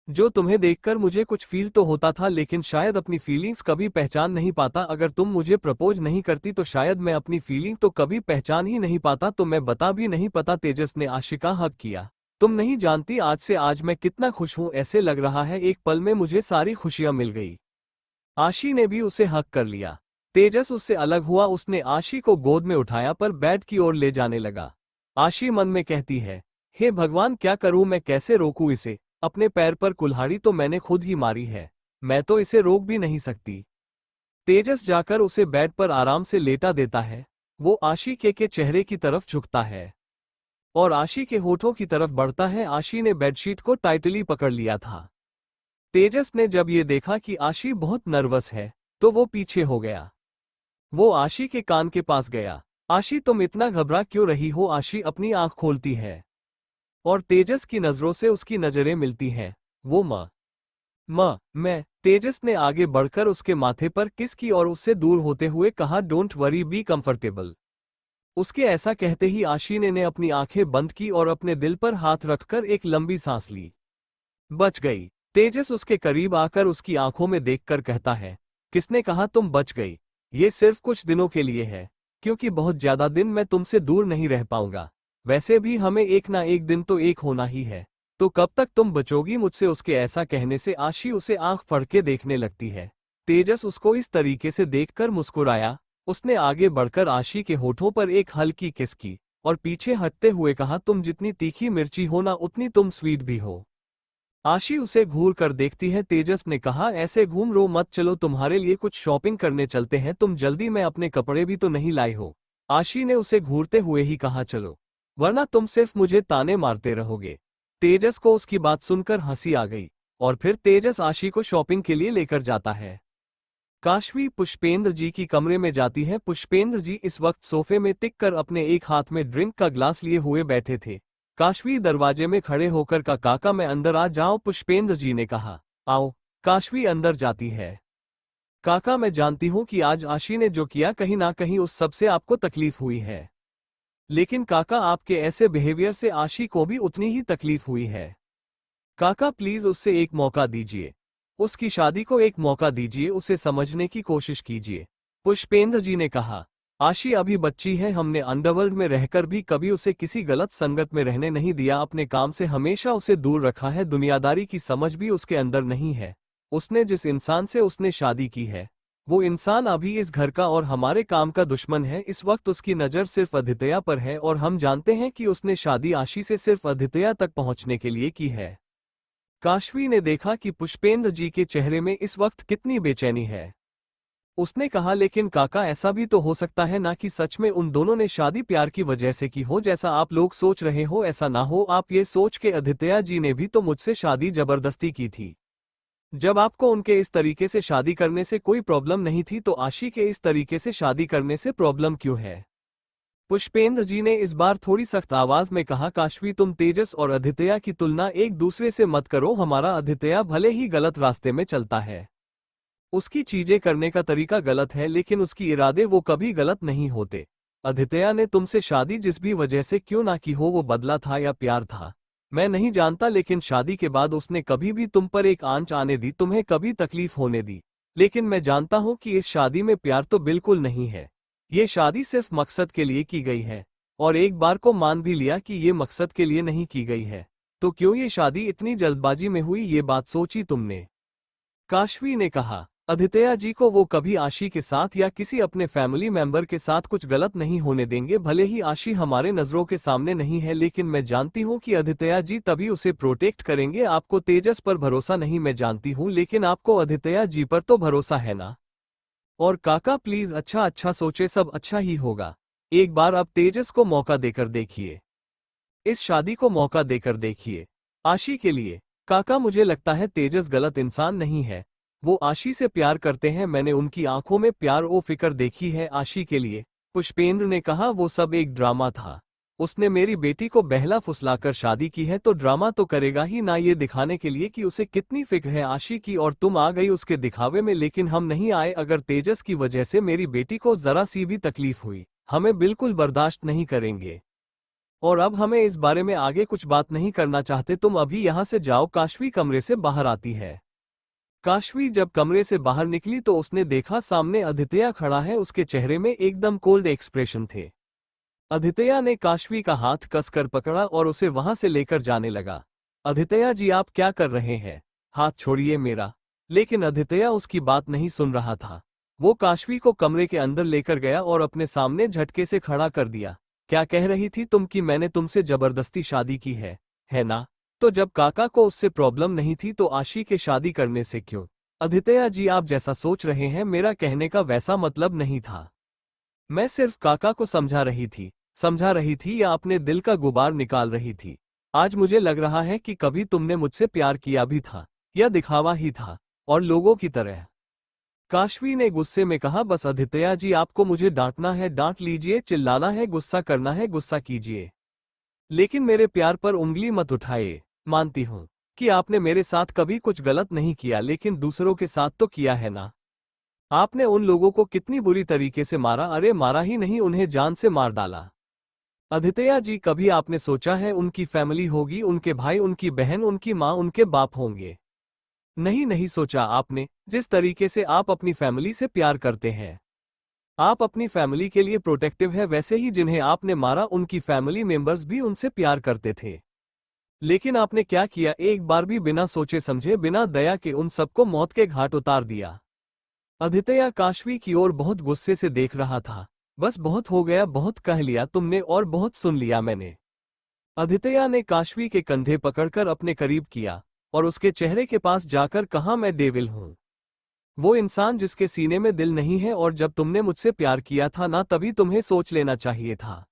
जो तुम्हें देखकर मुझे कुछ फील तो होता था, लेकिन शायद अपनी फीलिंग्स कभी पहचान नहीं पाता। अगर तुम मुझे प्रपोज नहीं करती तो शायद मैं अपनी फीलिंग तो कभी पहचान ही नहीं पाता, तो मैं बता भी नहीं पाता। तेजस ने आशी का हक किया। तुम नहीं जानती आज से आज मैं कितना खुश हूं, ऐसे लग रहा है एक पल में मुझे सारी खुशियां मिल गई। आशी ने भी उसे हक कर लिया। तेजस उससे अलग हुआ, उसने आशी को गोद में उठाया पर बेड की ओर ले जाने लगा। आशी मन में कहती है, हे भगवान क्या करूं मैं, कैसे रोकूं इसे? अपने पैर पर कुल्हाड़ी तो मैंने खुद ही मारी है, मैं तो इसे रोक भी नहीं सकती। तेजस जाकर उसे बेड पर आराम से लेटा देता है। वो आशी के चेहरे की तरफ झुकता है और आशी के होठों की तरफ बढ़ता है। आशी ने बेडशीट को टाइटली पकड़ लिया था। तेजस ने जब ये देखा कि आशी बहुत नर्वस है, तो वो पीछे हो गया। वो आशी के कान के पास गया। आशी तुम इतना घबरा क्यों रही हो? आशी अपनी आंख खोलती है और तेजस की नजरों से उसकी नजरें मिलती हैं। वो मैं। तेजस ने आगे बढ़कर उसके माथे पर किस की और उससे दूर होते हुए कहा, डोंट वरी, बी कंफर्टेबल। उसके ऐसा कहते ही आशी ने अपनी आंखें बंद की और अपने दिल पर हाथ रखकर एक लंबी सांस ली। बच गई। तेजस उसके करीब आकर उसकी आंखों में देखकर कहता है, किसने कहा तुम बच गई? ये सिर्फ कुछ दिनों के लिए है, क्योंकि बहुत ज्यादा दिन मैं तुमसे दूर नहीं रह पाऊंगा। वैसे भी हमें एक ना एक दिन तो एक होना ही है, तो कब तक तुम बचोगी मुझसे? उसके ऐसा कहने से आशी उसे आंख फाड़ के देखने लगती है। तेजस उसको इस तरीके से देखकर मुस्कुराया। उसने आगे बढ़कर आशी के होठों पर एक हल्की किस की और पीछे हटते हुए कहा, तुम जितनी तीखी मिर्ची हो ना, उतनी तुम स्वीट भी हो। आशी उसे घूर कर देखती है। तेजस ने कहा, ऐसे घूम रो मत, चलो तुम्हारे लिए कुछ शॉपिंग करने चलते हैं, तुम जल्दी में अपने कपड़े भी तो नहीं लाए हो। आशी ने उसे घूरते हुए ही कहा, चलो, वरना तुम सिर्फ मुझे ताने मारते रहोगे। तेजस को उसकी बात सुनकर हंसी आ गई और फिर तेजस आशी को शॉपिंग के लिए लेकर जाता है। काशवी पुष्पेंद्र जी की कमरे में जाती है। पुष्पेंद्र जी इस वक्त सोफे में टिक कर अपने एक हाथ में ड्रिंक का ग्लास लिए हुए बैठे थे। काशवी दरवाजे में खड़े होकर का, काका मैं अंदर आ जाऊं? पुष्पेंद्र जी ने कहा। आओ। काशवी अंदर जाती है। काका मैं जानती हूं कि आज आशी ने जो किया, कहीं ना कहीं उस सब से आपको तकलीफ हुई है, लेकिन काका आपके ऐसे बिहेवियर से आशी को भी उतनी ही तकलीफ हुई है। काका प्लीज उससे एक मौका दीजिए, उसकी शादी को एक मौका दीजिए, उसे समझने की कोशिश कीजिए। पुष्पेंद्र जी ने कहा, आशी अभी बच्ची है, हमने अंडरवर्ल्ड में रहकर भी कभी उसे किसी गलत संगत में रहने नहीं दिया, अपने काम से हमेशा उसे दूर रखा है, दुनियादारी की समझ भी उसके अंदर नहीं है। उसने जिस इंसान से उसने शादी की है, वो इंसान अभी इस घर का और हमारे काम का दुश्मन है। इस वक्त उसकी नज़र सिर्फ आदित्य पर है और हम जानते हैं कि उसने शादी आशी से सिर्फ आदित्य तक पहुंचने के लिए की है। काशवी ने देखा कि पुष्पेंद्र जी के चेहरे में इस वक्त कितनी बेचैनी है। उसने कहा, लेकिन काका ऐसा भी तो हो सकता है ना कि सच में उन दोनों ने शादी प्यार की वजह से की हो, जैसा आप लोग सोच रहे हो ऐसा ना हो। आप ये सोच के आदित्य जी ने भी तो मुझसे शादी जबरदस्ती की थी। जब आपको उनके इस तरीके से शादी करने से कोई प्रॉब्लम नहीं थी, तो आशी के इस तरीके से शादी करने से प्रॉब्लम क्यों है? पुष्पेंद्र जी ने इस बार थोड़ी सख्त आवाज में कहा, काशवी तुम तेजस और आदित्य की तुलना एक दूसरे से मत करो। हमारा आदित्य भले ही गलत रास्ते में चलता है, उसकी चीजें करने का तरीका गलत है, लेकिन उसकी इरादे वो कभी गलत नहीं होते। आदित्य ने तुमसे शादी जिस भी वजह से क्यों ना की हो, वो बदला था या प्यार था, मैं नहीं जानता, लेकिन शादी के बाद उसने कभी भी तुम पर एक आंच आने दी, तुम्हें कभी तकलीफ होने दी। लेकिन मैं जानता हूं कि इस शादी में प्यार तो बिल्कुल नहीं है। ये शादी सिर्फ मकसद के लिए की गई है, और एक बार को मान भी लिया कि ये मकसद के लिए नहीं की गई है, तो क्यों ये शादी इतनी जल्दबाजी में हुई, ये बात सोची तुमने? काशवी ने कहा, आदित्य जी को वो कभी आशी के साथ या किसी अपने फैमिली मेंबर के साथ कुछ गलत नहीं होने देंगे। भले ही आशी हमारे नजरों के सामने नहीं है, लेकिन मैं जानती हूँ कि आदित्य जी तभी उसे प्रोटेक्ट करेंगे। आपको तेजस पर भरोसा नहीं, मैं जानती हूँ, लेकिन आपको आदित्य जी पर तो भरोसा है ना? और काका प्लीज अच्छा अच्छा सोचे, सब अच्छा ही होगा। एक बार अब तेजस को मौका देकर देखिए, इस शादी को मौका देकर देखिए आशी के लिए। काका मुझे लगता है तेजस गलत इंसान नहीं है, वो आशी से प्यार करते हैं। मैंने उनकी आंखों में प्यार और फिक्र देखी है आशी के लिए। पुष्पेंद्र ने कहा, वो सब एक ड्रामा था। उसने मेरी बेटी को बहला फुसलाकर शादी की है तो ड्रामा तो करेगा ही ना, ये दिखाने के लिए कि उसे कितनी फिक्र है आशी की। और तुम आ गई उसके दिखावे में, लेकिन हम नहीं आए। अगर तेजस की वजह से मेरी बेटी को जरा सी भी तकलीफ हुई, हमें बिल्कुल बर्दाश्त नहीं करेंगे। और अब हमें इस बारे में आगे कुछ बात नहीं करना चाहते, तुम अभी यहाँ से जाओ। काशवी कमरे से बाहर आती है। काशवी जब कमरे से बाहर निकली तो उसने देखा सामने आदित्य खड़ा है, उसके चेहरे में एकदम कोल्ड एक्सप्रेशन थे। आदित्य ने काशवी का हाथ कसकर पकड़ा और उसे वहां से लेकर जाने लगा। आदित्य जी आप क्या कर रहे हैं, हाथ छोड़िए मेरा। लेकिन आदित्य उसकी बात नहीं सुन रहा था। वो काशवी को कमरे के अंदर लेकर गया और अपने सामने झटके से खड़ा कर दिया। क्या कह रही थी तुम कि मैंने तुमसे जबरदस्ती शादी की है ना? तो जब काका को उससे प्रॉब्लम नहीं थी तो आशी के शादी करने से क्यों? आदित्य जी आप जैसा सोच रहे हैं, मेरा कहने का वैसा मतलब नहीं था। मैं सिर्फ काका को समझा रही थी या अपने दिल का गुबार निकाल रही थी। आज मुझे लग रहा है कि कभी तुमने मुझसे प्यार किया भी था, या दिखावा ही था, और लोगों की तरह। काशवी ने गुस्से में कहा, बस आदित्य जी आपको मुझे डांटना है डांट लीजिए, चिल्लाना है गुस्सा करना है गुस्सा कीजिए, लेकिन मेरे प्यार पर उंगली मत उठाइए। मानती हूँ कि आपने मेरे साथ कभी कुछ गलत नहीं किया, लेकिन दूसरों के साथ तो किया है ना? आपने उन लोगों को कितनी बुरी तरीके से मारा, अरे मारा ही नहीं, उन्हें जान से मार डाला। आदित्य जी कभी आपने सोचा है उनकी फैमिली होगी, उनके भाई, उनकी बहन, उनकी माँ, उनके बाप होंगे? नहीं नहीं सोचा आपने। जिस तरीके से आप अपनी फैमिली से प्यार करते हैं, आप अपनी फैमिली के लिए प्रोटेक्टिव है, वैसे ही जिन्हें आपने मारा उनकी फैमिली मेंबर्स भी उनसे प्यार करते थे। लेकिन आपने क्या किया, एक बार भी बिना सोचे समझे, बिना दया के उन सबको मौत के घाट उतार दिया। आदित्य काशवी की ओर बहुत गुस्से से देख रहा था। बस बहुत हो गया, बहुत कह लिया तुमने और बहुत सुन लिया मैंने। आदित्य ने काशवी के कंधे पकड़कर अपने करीब किया और उसके चेहरे के पास जाकर कहा, मैं डेविल हूं, वो इंसान जिसके सीने में दिल नहीं है। और जब तुमने मुझसे प्यार किया था ना, तभी तुम्हें सोच लेना चाहिए था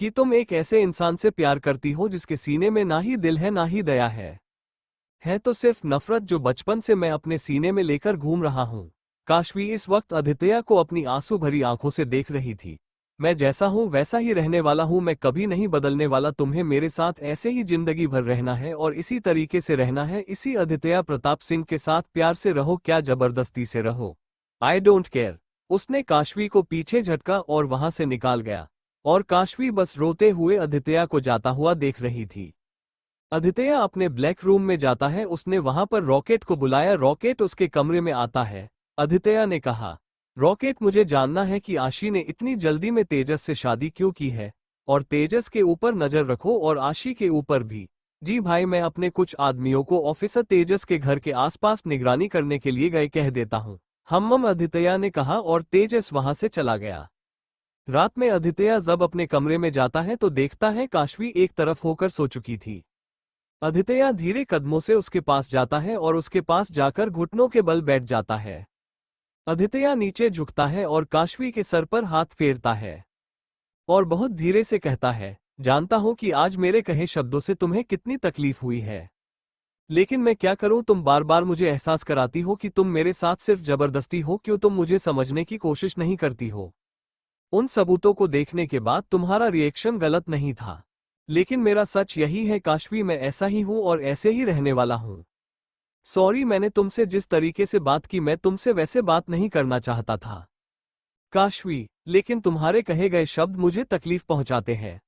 कि तुम एक ऐसे इंसान से प्यार करती हो जिसके सीने में ना ही दिल है ना ही दया है तो सिर्फ नफरत, जो बचपन से मैं अपने सीने में लेकर घूम रहा हूं। काशवी इस वक्त आदित्य को अपनी आंसू भरी आंखों से देख रही थी। मैं जैसा हूं वैसा ही रहने वाला हूं, मैं कभी नहीं बदलने वाला। तुम्हें मेरे साथ ऐसे ही जिंदगी भर रहना है और इसी तरीके से रहना है, इसी आदित्य प्रताप सिंह के साथ प्यार से रहो, क्या जबरदस्ती से रहो, आई डोंट केयर। उसने काशवी को पीछे झटका और वहां से निकाल गया, और काशवी बस रोते हुए आदित्य को जाता हुआ देख रही थी। आदित्य अपने ब्लैक रूम में जाता है, उसने वहां पर रॉकेट को बुलाया। रॉकेट उसके कमरे में आता है। आदित्य ने कहा, रॉकेट मुझे जानना है कि आशी ने इतनी जल्दी में तेजस से शादी क्यों की है, और तेजस के ऊपर नजर रखो और आशी के ऊपर भी। जी भाई, मैं अपने कुछ आदमियों को ऑफिसर तेजस के घर के आसपास निगरानी करने के लिए गए कह देता हूँ। हम आदित्य ने कहा और तेजस वहां से चला गया। रात में आदित्य जब अपने कमरे में जाता है तो देखता है काशवी एक तरफ होकर सो चुकी थी। आदित्य धीरे कदमों से उसके पास जाता है और उसके पास जाकर घुटनों के बल बैठ जाता है। आदित्य नीचे झुकता है और काशवी के सर पर हाथ फेरता है और बहुत धीरे से कहता है, जानता हूं कि आज मेरे कहे शब्दों से तुम्हें कितनी तकलीफ हुई है, लेकिन मैं क्या करूं, तुम बार बार मुझे एहसास कराती हो कि तुम मेरे साथ सिर्फ जबरदस्ती हो। क्यों तुम मुझे समझने की कोशिश नहीं करती हो? उन सबूतों को देखने के बाद तुम्हारा रिएक्शन गलत नहीं था, लेकिन मेरा सच यही है काशवी, मैं ऐसा ही हूं और ऐसे ही रहने वाला हूं। सॉरी, मैंने तुमसे जिस तरीके से बात की, मैं तुमसे वैसे बात नहीं करना चाहता था काशवी, लेकिन तुम्हारे कहे गए शब्द मुझे तकलीफ पहुंचाते हैं।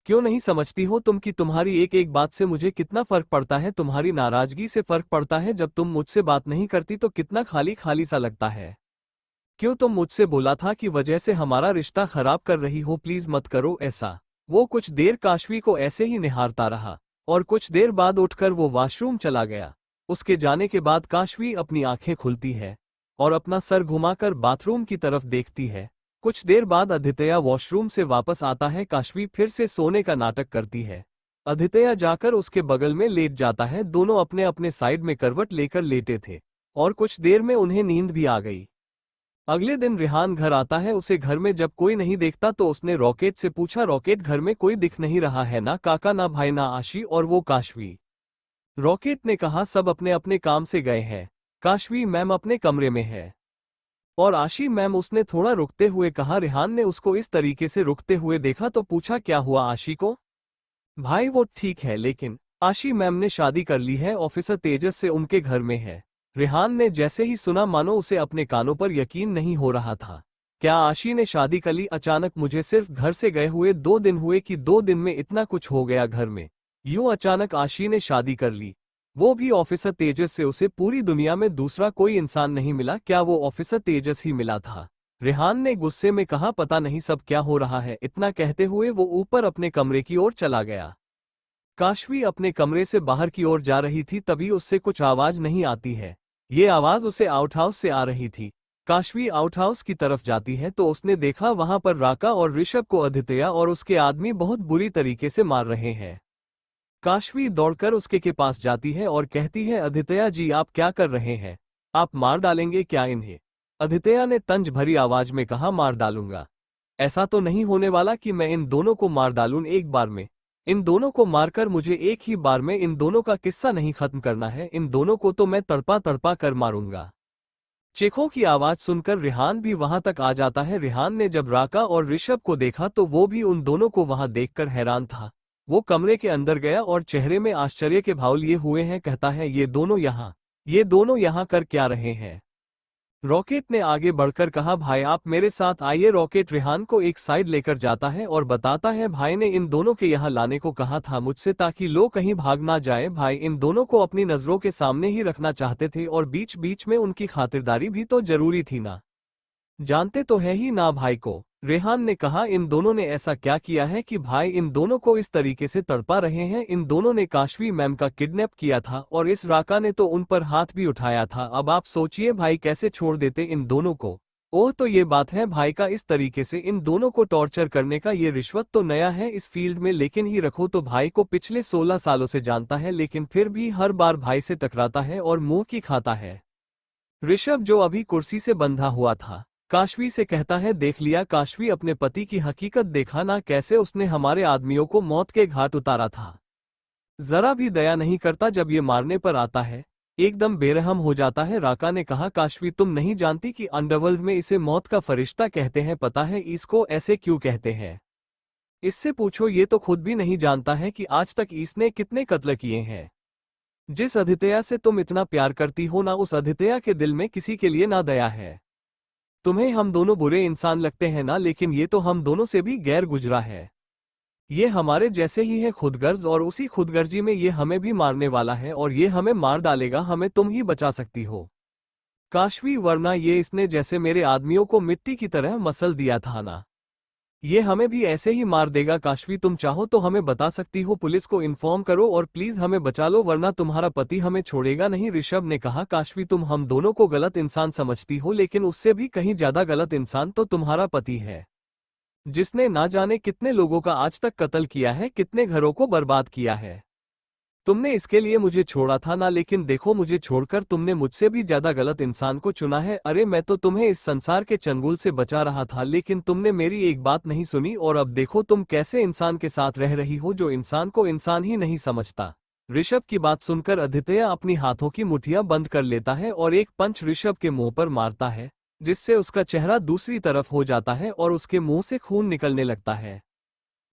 क्यों नहीं समझती हो तुम कि तुम्हारी एक एक बात से मुझे कितना फर्क पड़ता है? तुम्हारी नाराजगी से फर्क पड़ता है, जब तुम मुझसे बात नहीं करती तो कितना खाली खाली सा लगता है। क्यों तुम मुझसे बोला था कि वजह से हमारा रिश्ता खराब कर रही हो, प्लीज मत करो ऐसा। वो कुछ देर काशवी को ऐसे ही निहारता रहा। और कुछ देर बाद उठकर वो वॉशरूम चला गया। उसके जाने के बाद काशवी अपनी आंखें खुलती है और अपना सर घुमाकर बाथरूम की तरफ देखती है। कुछ देर बाद आदित्य वॉशरूम से वापस आता है। काशवी फिर से सोने का नाटक करती है। आदित्य जाकर उसके बगल में लेट जाता है। दोनों अपने अपने साइड में करवट लेकर लेटे थे और कुछ देर में उन्हें नींद भी आ गई। अगले दिन रिहान घर आता है। उसे घर में जब कोई नहीं देखता तो उसने रॉकेट से पूछा, रॉकेट घर में कोई दिख नहीं रहा है, ना काका ना भाई ना आशी और वो काशवी। रॉकेट ने कहा सब अपने अपने काम से गए हैं, काशवी मैम अपने कमरे में है। और आशी मैम, उसने थोड़ा रुकते हुए कहा। रिहान ने उसको इस तरीके से रुकते हुए देखा तो पूछा, क्या हुआ आशी को? भाई वो ठीक है, लेकिन आशी मैम ने शादी कर ली है, ऑफिसर तेजस से उनके घर में है। रिहान ने जैसे ही सुना मानो उसे अपने कानों पर यकीन नहीं हो रहा था। क्या आशी ने शादी कर ली? अचानक मुझे सिर्फ घर से गए हुए 2 दिन हुए कि 2 दिन में इतना कुछ हो गया घर में। यूं अचानक आशी ने शादी कर ली, वो भी ऑफिसर तेजस से। उसे पूरी दुनिया में दूसरा कोई इंसान नहीं मिला। क्या वो ऑफिसर तेजस ही मिला था? रिहान ने गुस्से में कहा, पता नहीं सब क्या हो रहा है। इतना कहते हुए वो ऊपर अपने कमरे की ओर चला गया। काशवी अपने कमरे से बाहर की ओर जा रही थी, तभी उससे कुछ आवाज नहीं आती है। ये आवाज उसे आउटहाउस से आ रही थी। काशवी आउटहाउस की तरफ जाती है तो उसने देखा वहां पर राका और ऋषभ को आदित्य और उसके आदमी बहुत बुरी तरीके से मार रहे हैं। काशवी दौड़कर उसके के पास जाती है और कहती है, आदित्य जी आप क्या कर रहे हैं? आप मार डालेंगे क्या इन्हें? आदित्य ने तंज भरी आवाज में कहा, मार डालूंगा? ऐसा तो नहीं होने वाला कि मैं इन दोनों को मार डालूं एक बार में। इन दोनों को मारकर मुझे एक ही बार में इन दोनों का किस्सा नहीं खत्म करना है। इन दोनों को तो मैं तड़पा तड़पा कर मारूंगा। चीखों की आवाज सुनकर रिहान भी वहां तक आ जाता है। रिहान ने जब राका और ऋषभ को देखा तो वो भी उन दोनों को वहां देखकर हैरान था। वो कमरे के अंदर गया और चेहरे में आश्चर्य के भाव लिए हुए हैं, कहता है, ये दोनों यहाँ कर क्या रहे हैं? रॉकेट ने आगे बढ़कर कहा, भाई आप मेरे साथ आइए। रॉकेट रिहान को एक साइड लेकर जाता है और बताता है, भाई ने इन दोनों के यहाँ लाने को कहा था मुझसे, ताकि लोग कहीं भाग ना जाए। भाई इन दोनों को अपनी नजरों के सामने ही रखना चाहते थे और बीच बीच में उनकी खातिरदारी भी तो जरूरी थी ना। जानते तो है ही ना भाई को। रेहान ने कहा, इन दोनों ने ऐसा क्या किया है कि भाई इन दोनों को इस तरीके से तड़पा रहे हैं? इन दोनों ने काशवी मैम का किडनैप किया था और इस राका ने तो उन पर हाथ भी उठाया था। अब आप सोचिए भाई कैसे छोड़ देते इन दोनों को। ओह तो ये बात है, भाई का इस तरीके से इन दोनों को टॉर्चर करने का। ये रिश्वत तो नया है इस फील्ड में, लेकिन ही रखो तो भाई को पिछले 16 सालों से जानता है, लेकिन फिर भी हर बार भाई से टकराता है और मुंह की खाता है। ऋषभ जो अभी कुर्सी से बंधा हुआ था, काशवी से कहता है, देख लिया काशवी, अपने पति की हकीकत देखा ना, कैसे उसने हमारे आदमियों को मौत के घाट उतारा था। जरा भी दया नहीं करता जब ये मारने पर आता है, एकदम बेरहम हो जाता है। राका ने कहा, काशवी तुम नहीं जानती कि अंडरवर्ल्ड में इसे मौत का फरिश्ता कहते हैं, पता है इसको ऐसे क्यों कहते हैं? इससे पूछो, ये तो खुद भी नहीं जानता है कि आज तक इसने कितने कत्ल किए हैं। जिस आदित्य से तुम इतना प्यार करती हो ना, उस आदित्य के दिल में किसी के लिए ना दया है। तुम्हें हम दोनों बुरे इंसान लगते हैं ना, लेकिन ये तो हम दोनों से भी गैर गुजरा है। ये हमारे जैसे ही है खुदगर्ज, और उसी खुदगर्जी में ये हमें भी मारने वाला है और ये हमें मार डालेगा। हमें तुम ही बचा सकती हो काशवी, वरना ये इसने जैसे मेरे आदमियों को मिट्टी की तरह मसल दिया था ना, ये हमें भी ऐसे ही मार देगा। काशवी तुम चाहो तो हमें बता सकती हो, पुलिस को इन्फॉर्म करो और प्लीज हमें बचा लो, वरना तुम्हारा पति हमें छोड़ेगा नहीं। ऋषभ ने कहा, काशवी तुम हम दोनों को गलत इंसान समझती हो, लेकिन उससे भी कहीं ज्यादा गलत इंसान तो तुम्हारा पति है, जिसने ना जाने कितने लोगों का आज तक कत्ल किया है, कितने घरों को बर्बाद किया है। तुमने इसके लिए मुझे छोड़ा था ना, लेकिन देखो मुझे छोड़कर तुमने मुझसे भी ज्यादा गलत इंसान को चुना है। अरे मैं तो तुम्हें इस संसार के चंगुल से बचा रहा था, लेकिन तुमने मेरी एक बात नहीं सुनी, और अब देखो तुम कैसे इंसान के साथ रह रही हो जो इंसान को इंसान ही नहीं समझता। ऋषभ की बात सुनकर आदित्य अपनी हाथों की मुठ्ठियां बंद कर लेता है और एक पंच ऋषभ के मुंह पर मारता है, जिससे उसका चेहरा दूसरी तरफ हो जाता है और उसके मुंह से खून निकलने लगता है।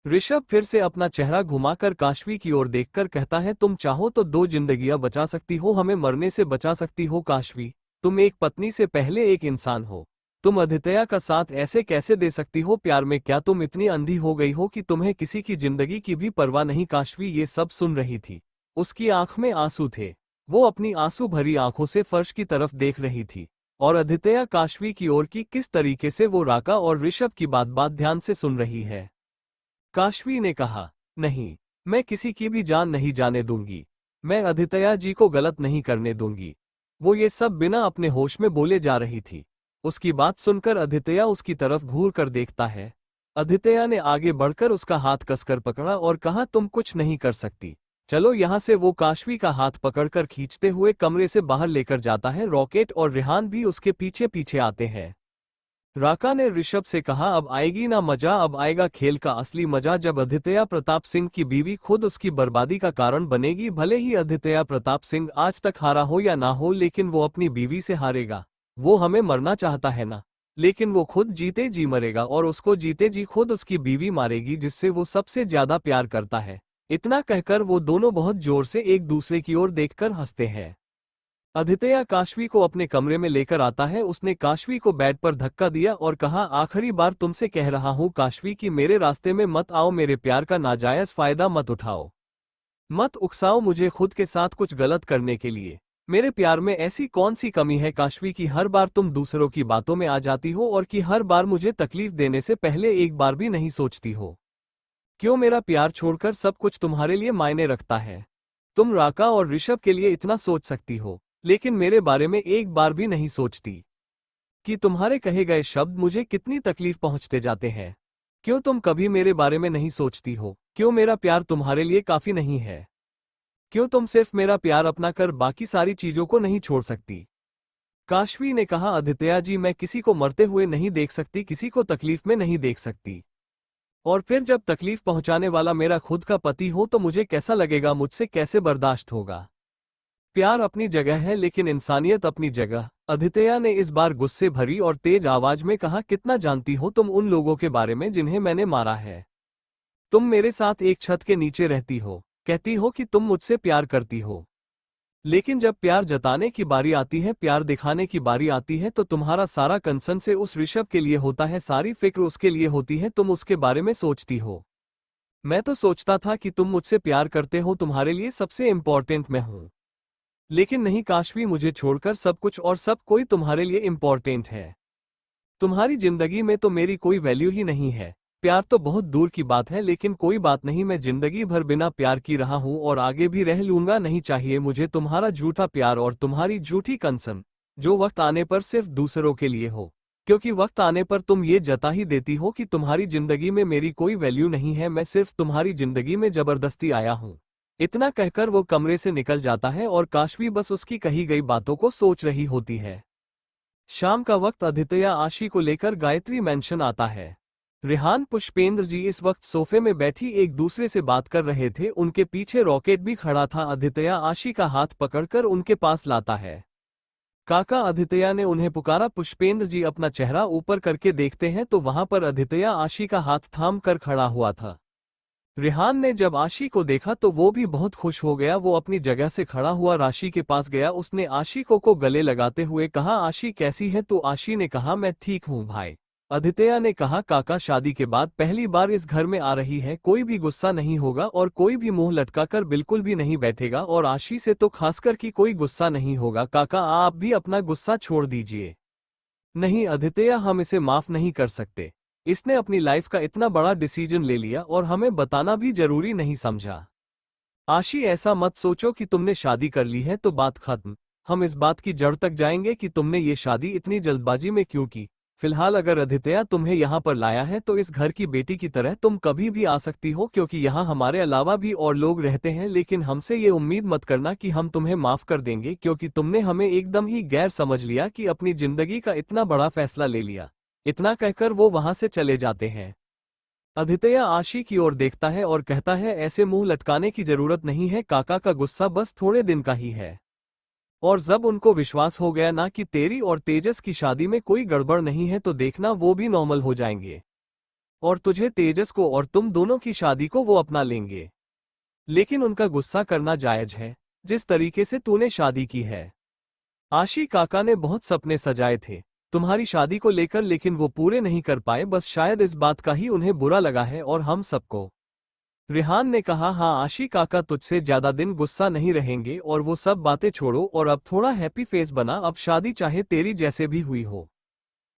ऋषभ फिर से अपना चेहरा घुमाकर काशवी की ओर देखकर कहता है, तुम चाहो तो 2 जिंदगियां बचा सकती हो, हमें मरने से बचा सकती हो। काशवी तुम एक पत्नी से पहले एक इंसान हो, तुम आदित्य का साथ ऐसे कैसे दे सकती हो प्यार में? क्या तुम इतनी अंधी हो गई हो कि तुम्हें किसी की जिंदगी की भी परवाह नहीं? काशवी ये सब सुन रही थी, उसकी आंख में आंसू थे। वो अपनी आंसू भरी आंखों से फर्श की तरफ देख रही थी और आदित्य काशवी की ओर की किस तरीके से वो राका और ऋषभ की बात ध्यान से सुन रही है। काशवी ने कहा, नहीं, मैं किसी की भी जान नहीं जाने दूंगी। मैं अदितया जी को गलत नहीं करने दूंगी। वो ये सब बिना अपने होश में बोले जा रही थी। उसकी बात सुनकर अदितया उसकी तरफ घूर कर देखता है। अदितया ने आगे बढ़कर उसका हाथ कसकर पकड़ा और कहा, तुम कुछ नहीं कर सकती, चलो यहाँ से। वो काशवी का हाथ पकड़कर खींचते हुए कमरे से बाहर लेकर जाता है। रॉकेट और रेहान भी उसके पीछे पीछे आते हैं। राका ने ऋषभ से कहा, अब आएगी ना मजा, अब आएगा खेल का असली मजा, जब अदितया प्रताप सिंह की बीवी खुद उसकी बर्बादी का कारण बनेगी। भले ही अदितया प्रताप सिंह आज तक हारा हो या ना हो, लेकिन वो अपनी बीवी से हारेगा। वो हमें मरना चाहता है ना, लेकिन वो खुद जीते जी मरेगा और उसको जीते जी खुद उसकी बीवी मारेगी, जिससे वो सबसे ज्यादा प्यार करता है। इतना कहकर वो दोनों बहुत जोर से एक दूसरे की ओर देखकर हंसते हैं। अदितया काशवी को अपने कमरे में लेकर आता है। उसने काशवी को बेड पर धक्का दिया और कहा, आखिरी बार तुमसे कह रहा हूं काशवी कि मेरे रास्ते में मत आओ, मेरे प्यार का नाजायज फायदा मत उठाओ, मत उकसाओ मुझे खुद के साथ कुछ गलत करने के लिए। मेरे प्यार में ऐसी कौन सी कमी है काशवी कि हर बार तुम दूसरों की बातों में आ जाती हो और कि हर बार मुझे तकलीफ देने से पहले एक बार भी नहीं सोचती हो? क्यों मेरा प्यार छोड़कर सब कुछ तुम्हारे लिए मायने रखता है? तुम राका और ऋषभ के लिए इतना सोच सकती हो, लेकिन मेरे बारे में एक बार भी नहीं सोचती कि तुम्हारे कहे गए शब्द मुझे कितनी तकलीफ पहुंचते जाते हैं। क्यों तुम कभी मेरे बारे में नहीं सोचती हो? क्यों मेरा प्यार तुम्हारे लिए काफी नहीं है? क्यों तुम सिर्फ मेरा प्यार अपना कर बाकी सारी चीजों को नहीं छोड़ सकती? काशवी ने कहा, आदित्य जी, मैं किसी को मरते हुए नहीं देख सकती, किसी को तकलीफ में नहीं देख सकती। और फिर जब तकलीफ पहुंचाने वाला मेरा खुद का पति हो तो मुझे कैसा लगेगा, मुझसे कैसे बर्दाश्त होगा? प्यार अपनी जगह है लेकिन इंसानियत अपनी जगह। आदित्य ने इस बार गुस्से भरी और तेज आवाज में कहा, कितना जानती हो तुम उन लोगों के बारे में जिन्हें मैंने मारा है? तुम मेरे साथ एक छत के नीचे रहती हो, कहती हो कि तुम मुझसे प्यार करती हो, लेकिन जब प्यार जताने की बारी आती है, प्यार दिखाने की बारी आती है, तो तुम्हारा सारा कंसर्न से उस ऋषभ के लिए होता है, सारी फिक्र उसके लिए होती है, तुम उसके बारे में सोचती हो। मैं तो सोचता था कि तुम मुझसे प्यार करते हो, तुम्हारे लिए सबसे इम्पोर्टेंट मैं हूं। लेकिन नहीं काशवी, मुझे छोड़कर सब कुछ और सब कोई तुम्हारे लिए इम्पोर्टेंट है। तुम्हारी जिंदगी में तो मेरी कोई वैल्यू ही नहीं है। प्यार तो बहुत दूर की बात है, लेकिन कोई बात नहीं, मैं जिंदगी भर बिना प्यार की रहा हूं और आगे भी रह लूंगा। नहीं चाहिए मुझे तुम्हारा झूठा प्यार और तुम्हारी झूठी कंसर्न, जो वक्त आने पर सिर्फ दूसरों के लिए हो, क्योंकि वक्त आने पर तुम ये जता ही देती हो कि तुम्हारी जिंदगी में मेरी कोई वैल्यू नहीं है, मैं सिर्फ तुम्हारी जिंदगी में जबरदस्ती आया हूं। इतना कहकर वो कमरे से निकल जाता है और काशवी बस उसकी कही गई बातों को सोच रही होती है। शाम का वक्त आदित्य आशी को लेकर गायत्री मैंशन आता है। रेहान पुष्पेंद्र जी इस वक्त सोफे में बैठी एक दूसरे से बात कर रहे थे। उनके पीछे रॉकेट भी खड़ा था। आदित्य आशी का हाथ पकड़कर उनके पास लाता है। काका, आदित्य ने उन्हें पुकारा। पुष्पेंद्र जी अपना चेहरा ऊपर करके देखते हैं तो वहां पर आदित्य आशी का हाथ थाम कर खड़ा हुआ था। रेहान ने जब आशी को देखा तो वो भी बहुत खुश हो गया। वो अपनी जगह से खड़ा हुआ राशि के पास गया। उसने आशी को गले लगाते हुए कहा, आशी कैसी है? तो आशी ने कहा, मैं ठीक हूँ भाई। आदित्य ने कहा, काका शादी के बाद पहली बार इस घर में आ रही है, कोई भी गुस्सा नहीं होगा और कोई भी मुंह लटकाकर बिल्कुल भी नहीं बैठेगा, और आशी से तो खासकर कि कोई गुस्सा नहीं होगा। काका आप भी अपना गुस्सा छोड़ दीजिए। नहीं आदित्य, हम इसे माफ नहीं कर सकते। इसने अपनी लाइफ का इतना बड़ा डिसीजन ले लिया और हमें बताना भी जरूरी नहीं समझा। आशी ऐसा मत सोचो कि तुमने शादी कर ली है तो बात खत्म। हम इस बात की जड़ तक जाएंगे कि तुमने ये शादी इतनी जल्दबाजी में क्यों की। फिलहाल अगर आदित्य तुम्हें यहाँ पर लाया है तो इस घर की बेटी की तरह तुम कभी भी आ सकती हो, क्योंकि यहाँ हमारे अलावा भी और लोग रहते हैं। लेकिन हमसे ये उम्मीद मत करना कि हम तुम्हें माफ कर देंगे, क्योंकि तुमने हमें एकदम ही गैर समझ लिया कि अपनी जिंदगी का इतना बड़ा फैसला ले लिया। इतना कहकर वो वहां से चले जाते हैं। आदित्य आशी की ओर देखता है और कहता है, ऐसे मुंह लटकाने की जरूरत नहीं है, काका का गुस्सा बस थोड़े दिन का ही है। और जब उनको विश्वास हो गया ना कि तेरी और तेजस की शादी में कोई गड़बड़ नहीं है तो देखना वो भी नॉर्मल हो जाएंगे और तुझे, तेजस को और तुम दोनों की शादी को वो अपना लेंगे। लेकिन उनका गुस्सा करना जायज है, जिस तरीके से तूने शादी की है। आशी काका ने बहुत सपने सजाए थे तुम्हारी शादी को लेकर, लेकिन वो पूरे नहीं कर पाए। बस शायद इस बात का ही उन्हें बुरा लगा है और हम सबको। रेहान ने कहा, हाँ आशी काका, तुझसे ज्यादा दिन गुस्सा नहीं रहेंगे और वो सब बातें छोड़ो और अब थोड़ा हैप्पी फेस बना। अब शादी चाहे तेरी जैसे भी हुई हो,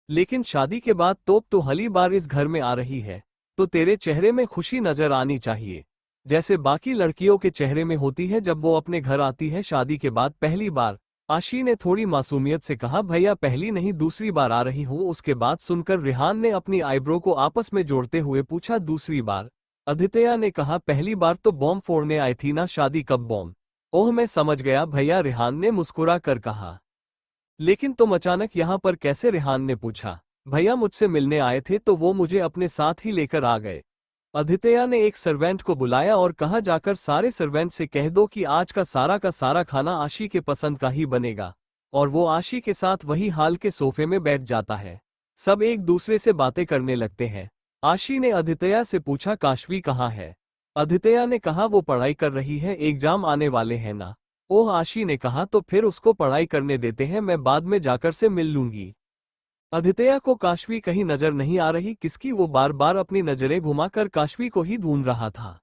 लेकिन शादी के बाद तो पहली बार इस घर में आ रही है तो तेरे चेहरे में खुशी नजर आनी चाहिए। जैसे बाकी लड़कियों के चेहरे में होती है जब वो अपने घर आती है शादी के बाद पहली बार। आशी ने थोड़ी मासूमियत से कहा, भैया पहली नहीं दूसरी बार आ रही हूँ। उसके बाद सुनकर रिहान ने अपनी आईब्रो को आपस में जोड़ते हुए पूछा, दूसरी बार? अदित्य ने कहा, पहली बार तो बॉम्ब फोड़ने आई थी ना, शादी कब बॉम्ब? ओह मैं समझ गया भैया, रिहान ने मुस्कुरा कर कहा। लेकिन तुम अचानक यहाँ पर कैसे? रिहान ने पूछा। भैया मुझसे मिलने आए थे तो वो मुझे अपने साथ ही लेकर आ गए। अदित्य ने एक सर्वेंट को बुलाया और कहा, जाकर सारे सर्वेंट से कह दो कि आज का सारा खाना आशी के पसंद का ही बनेगा। और वो आशी के साथ वही हाल के सोफे में बैठ जाता है। सब एक दूसरे से बातें करने लगते हैं। आशी ने अदित्य से पूछा, काशवी कहाँ है? अदित्य ने कहा, वो पढ़ाई कर रही है, एग्जाम आने वाले हैं ना। ओह, आशी ने कहा, तो फिर उसको पढ़ाई करने देते हैं, मैं बाद में जाकर से मिल लूंगी। अदित्य को काशवी कहीं नजर नहीं आ रही किसकी, वो बार बार अपनी नजरें घुमाकर काशवी को ही ढूंढ रहा था।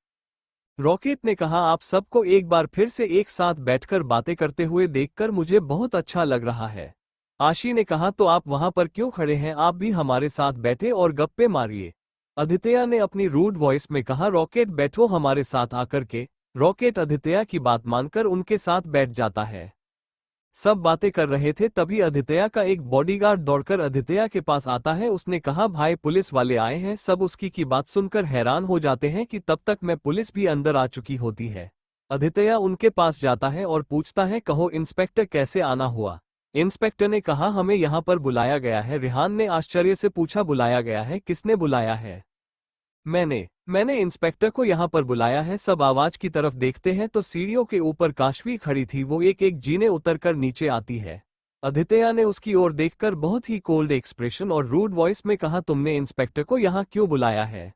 रॉकेट ने कहा, आप सबको एक बार फिर से एक साथ बैठकर बातें करते हुए देखकर मुझे बहुत अच्छा लग रहा है। आशी ने कहा, तो आप वहां पर क्यों खड़े हैं, आप भी हमारे साथ बैठे और गप्पे मारिए। अदित्य ने अपनी रूड वॉइस में कहा, रॉकेट बैठो हमारे साथ आकर के। रॉकेट अदित्य की बात मानकर उनके साथ बैठ जाता है। सब बातें कर रहे थे तभी अदित्य का एक बॉडीगार्ड दौड़कर अदित्य के पास आता है। उसने कहा, भाई पुलिस वाले आए हैं। सब उसकी की बात सुनकर हैरान हो जाते हैं कि तब तक मैं पुलिस भी अंदर आ चुकी होती है। अदित्य उनके पास जाता है और पूछता है, कहो इंस्पेक्टर कैसे आना हुआ? इंस्पेक्टर ने कहा, हमें यहाँ पर बुलाया गया है। रिहान ने आश्चर्य से पूछा, बुलाया गया है? किसने बुलाया है? मैंने इंस्पेक्टर को यहाँ पर बुलाया है। सब आवाज की तरफ देखते हैं तो सीढ़ियों के ऊपर काशवी खड़ी थी। वो एक एक जीने उतरकर नीचे आती है। अदित्य ने उसकी ओर देखकर बहुत ही कोल्ड एक्सप्रेशन और रूड वॉइस में कहा, तुमने इंस्पेक्टर को यहाँ क्यों बुलाया है?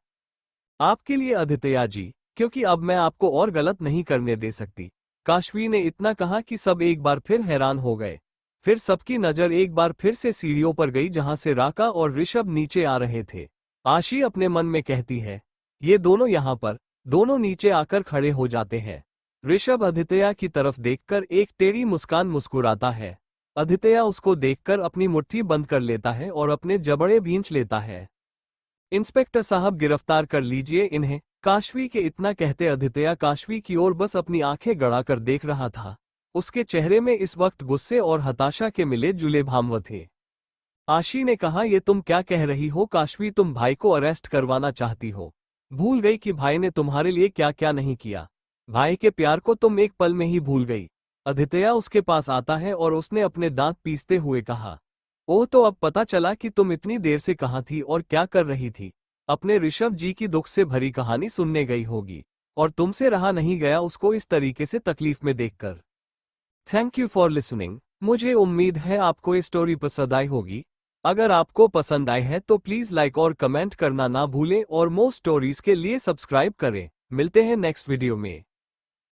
आपके लिए अदित्य जी, क्योंकि अब मैं आपको और गलत नहीं करने दे सकती। काशवी ने इतना कहा कि सब एक बार फिर हैरान हो गए। फिर सबकी नजर एक बार फिर से सीढ़ियों पर गई जहां से राका और ऋषभ नीचे आ रहे थे। आशी अपने मन में कहती है, ये दोनों यहाँ पर। दोनों नीचे आकर खड़े हो जाते हैं। ऋषभ अदित्य की तरफ देखकर एक टेढ़ी मुस्कान मुस्कुराता है। अदित्य उसको देखकर अपनी मुट्ठी बंद कर लेता है और अपने जबड़े भींच लेता है। इंस्पेक्टर साहब गिरफ्तार कर लीजिए इन्हें। काशवी के इतना कहते अदित्य काशवी की ओर बस अपनी आंखें गड़ाकर देख रहा था। उसके चेहरे में इस वक्त गुस्से और हताशा के मिले जुले भाव थे। आशी ने कहा, ये तुम क्या कह रही हो काशवी? तुम भाई को अरेस्ट करवाना चाहती हो? भूल गई कि भाई ने तुम्हारे लिए क्या क्या नहीं किया? भाई के प्यार को तुम एक पल में ही भूल गई? अदित्य उसके पास आता है और उसने अपने दांत पीसते हुए कहा, ओह तो अब पता चला कि तुम इतनी देर से कहाँ थी और क्या कर रही थी। अपने ऋषभ जी की दुख से भरी कहानी सुनने गई होगी और तुमसे रहा नहीं गया उसको इस तरीके से तकलीफ में देखकर। Thank you for listening. मुझे उम्मीद है आपको ये स्टोरी पसंद आई होगी। अगर आपको पसंद आई है तो प्लीज लाइक और कमेंट करना ना भूलें और मोर स्टोरीज के लिए सब्सक्राइब करें। मिलते हैं नेक्स्ट वीडियो में।